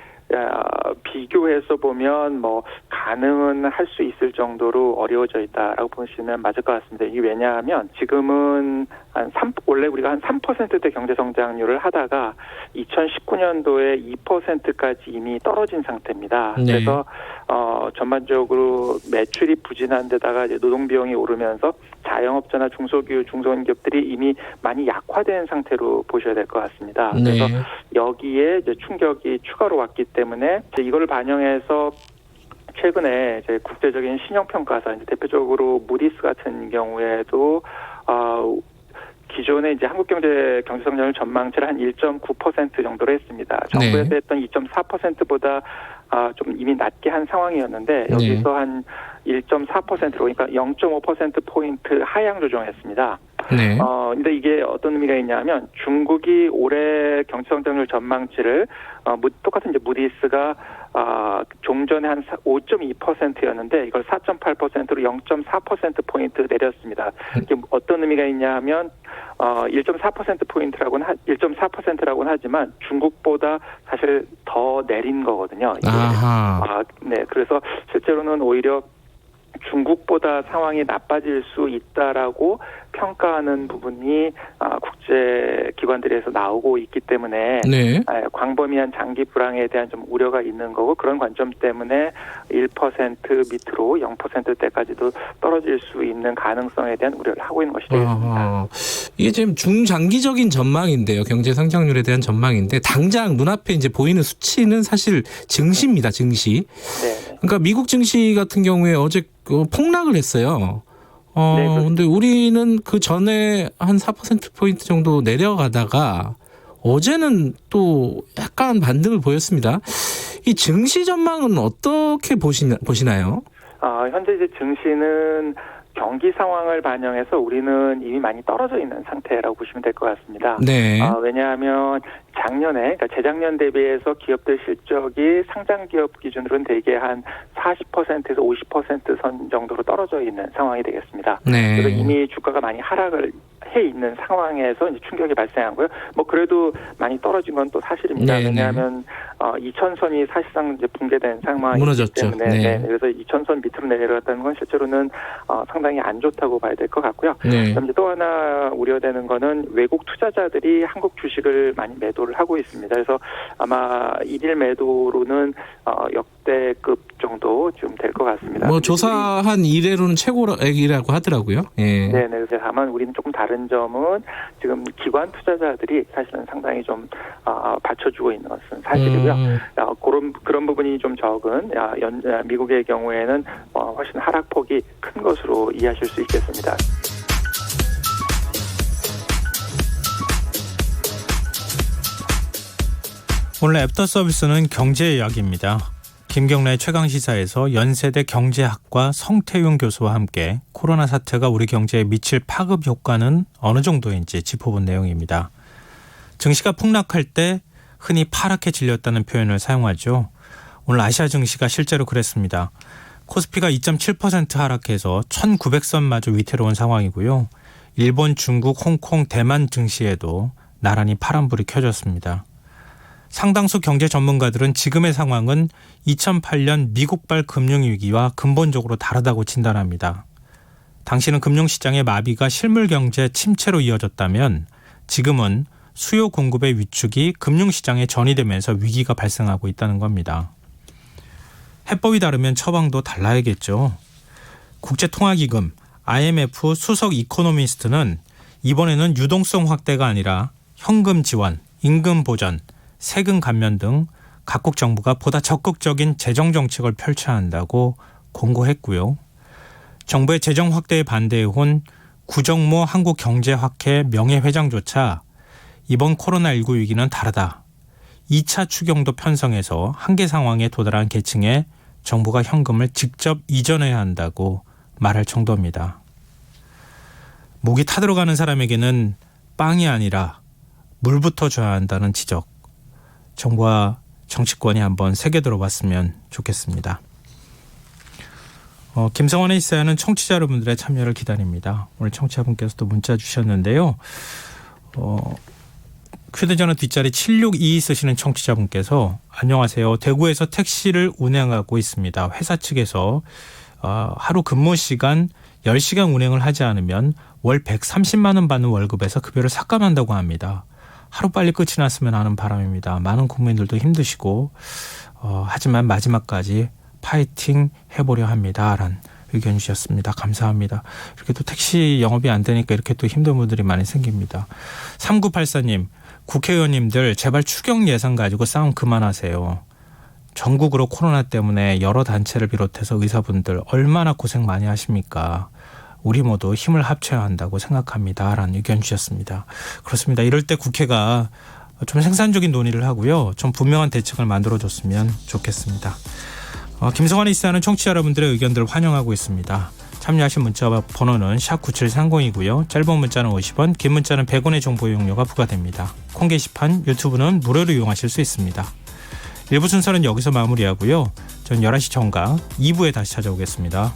비교해서 보면 가능은 할 수 있을 정도로 어려워져 있다라고 보시면 맞을 것 같습니다. 이게 왜냐하면 지금은 원래 우리가 한 3%대 경제 성장률을 하다가 2019년도에 2%까지 이미 떨어진 상태입니다. 그래서 전반적으로 매출이 부진한 데다가 이제 노동 비용이 오르면서 자영업자나 중소기업들이 이미 많이 약화된 상태로 보셔야 될 것 같습니다. 그래서 여기에 이제 충격이 추가로 왔기 때문에 이제 이걸 반영해서 최근에 이제 국제적인 신용평가사, 이제 대표적으로 무디스 같은 경우에도 기존에 이제 한국 경제 성장률 전망치를 한 1.9% 정도로 했습니다. 정부에서 했던 2.4%보다 좀 이미 낮게 한 상황이었는데 여기서 한 1.4%로 그러니까 0.5%포인트 하향 조정했습니다. 근데 이게 어떤 의미가 있냐면 중국이 올해 경제 성장률 전망치를 똑같은 이제 무디스가 종전에 한 5.2%였는데 이걸 4.8%로 0.4%포인트 내렸습니다. 이게 어떤 의미가 있냐 하면 1.4%포인트라고는 하지만 중국보다 사실 더 내린 거거든요. 네. 그래서 실제로는 오히려 중국보다 상황이 나빠질 수 있다라고 평가하는 부분이 국제 기관들에서 나오고 있기 때문에 광범위한 장기 불황에 대한 좀 우려가 있는 거고 그런 관점 때문에 1% 밑으로 0%대까지도 떨어질 수 있는 가능성에 대한 우려를 하고 있는 것이 되겠습니다. 이게 지금 중장기적인 전망인데요. 경제 성장률에 대한 전망인데 당장 눈앞에 이제 보이는 수치는 사실 증시입니다. 증시. 네. 그러니까 미국 증시 같은 경우에 어제 폭락을 했어요. 네, 근데 우리는 그 전에 한 4%포인트 정도 내려가다가 어제는 또 약간 반등을 보였습니다. 이 증시 전망은 어떻게 보시나요? 현재 이제 증시는 경기 상황을 반영해서 우리는 이미 많이 떨어져 있는 상태라고 보시면 될 것 같습니다. 네. 왜냐하면 작년에, 그러니까 재작년 대비해서 기업들 실적이 상장 기업 기준으로는 대개 한 40%에서 50% 선 정도로 떨어져 있는 상황이 되겠습니다. 네. 그래서 이미 주가가 많이 하락을 해 있는 상황에서 이제 충격이 발생한 거예요. 뭐 그래도 많이 떨어진 건 또 사실입니다. 네, 왜냐하면 2000선이 사실상 이제 붕괴된 상황이기 무너졌죠. 때문에 네. 그래서 2000선 밑으로 내려갔다는 건 실제로는 상당히 안 좋다고 봐야 될 것 같고요. 네. 그다음 이제 또 하나 우려되는 거는 외국 투자자들이 한국 주식을 많이 매도를 하고 있습니다. 그래서 아마 일일 매도로는 역대급 정도 좀 될 것 같습니다. 뭐 조사한 이래로는 최고액이라고 하더라고요. 예. 네네. 그래서 다만 우리는 조금 다른 점은 지금 기관 투자자들이 사실은 상당히 좀 받쳐주고 있는 것은 사실이고요. 그런 부분이 좀 적은 미국의 경우에는 훨씬 하락폭이 큰 것으로 이해하실 수 있겠습니다. 오늘 애프터 서비스는 경제 이야기입니다. 김경래의 최강시사에서 연세대 경제학과 성태용 교수와 함께 코로나 사태가 우리 경제에 미칠 파급 효과는 어느 정도인지 짚어본 내용입니다. 증시가 폭락할 때 흔히 파랗게 질렸다는 표현을 사용하죠. 오늘 아시아 증시가 실제로 그랬습니다. 코스피가 2.7% 하락해서 1900선마저 위태로운 상황이고요. 일본, 중국, 홍콩, 대만 증시에도 나란히 파란불이 켜졌습니다. 상당수 경제 전문가들은 지금의 상황은 2008년 미국발 금융위기와 근본적으로 다르다고 진단합니다. 당시는 금융시장의 마비가 실물경제 침체로 이어졌다면 지금은 수요 공급의 위축이 금융시장에 전이되면서 위기가 발생하고 있다는 겁니다. 해법이 다르면 처방도 달라야겠죠. 국제통화기금 IMF 수석 이코노미스트는 이번에는 유동성 확대가 아니라 현금 지원, 임금 보전, 세금 감면 등 각국 정부가 보다 적극적인 재정 정책을 펼쳐야 한다고 공고했고요. 정부의 재정 확대에 반대해온 구정모 한국경제학회 명예회장조차 이번 코로나19 위기는 다르다. 2차 추경도 편성해서 한계 상황에 도달한 계층에 정부가 현금을 직접 이전해야 한다고 말할 정도입니다. 목이 타들어가는 사람에게는 빵이 아니라 물부터 줘야 한다는 지적. 정부와 정치권이 한번 새겨 들어봤으면 좋겠습니다. 김성환의 시사야는 청취자 여러분들의 참여를 기다립니다. 오늘 청취자분께서도 문자 주셨는데요. 휴대전화 뒷자리 762 쓰시는 청취자분께서 안녕하세요. 대구에서 택시를 운행하고 있습니다. 회사 측에서 하루 근무 시간 10시간 운행을 하지 않으면 월 130만 원 받는 월급에서 급여를 삭감한다고 합니다. 하루빨리 끝이 났으면 하는 바람입니다. 많은 국민들도 힘드시고 하지만 마지막까지 파이팅 해보려 합니다. 라는 의견 주셨습니다. 감사합니다. 이렇게 또 택시 영업이 안 되니까 이렇게 또 힘든 분들이 많이 생깁니다. 3984님, 국회의원님들 제발 추경 예산 가지고 싸움 그만하세요. 전국으로 코로나 때문에 여러 단체를 비롯해서 의사분들 얼마나 고생 많이 하십니까? 우리 모두 힘을 합쳐야 한다고 생각합니다. 라는 의견 주셨습니다. 그렇습니다. 이럴 때 국회가 좀 생산적인 논의를 하고요. 좀 분명한 대책을 만들어줬으면 좋겠습니다. 김성환의 시사는 청취자 여러분들의 의견들을 환영하고 있습니다. 참여하신 문자 번호는 샵9730이고요. 짧은 문자는 50원, 긴 문자는 100원의 정보 이용료가 부과됩니다. 콩 게시판, 유튜브는 무료로 이용하실 수 있습니다. 1부 순서는 여기서 마무리하고요. 전 11시 정각 2부에 다시 찾아오겠습니다.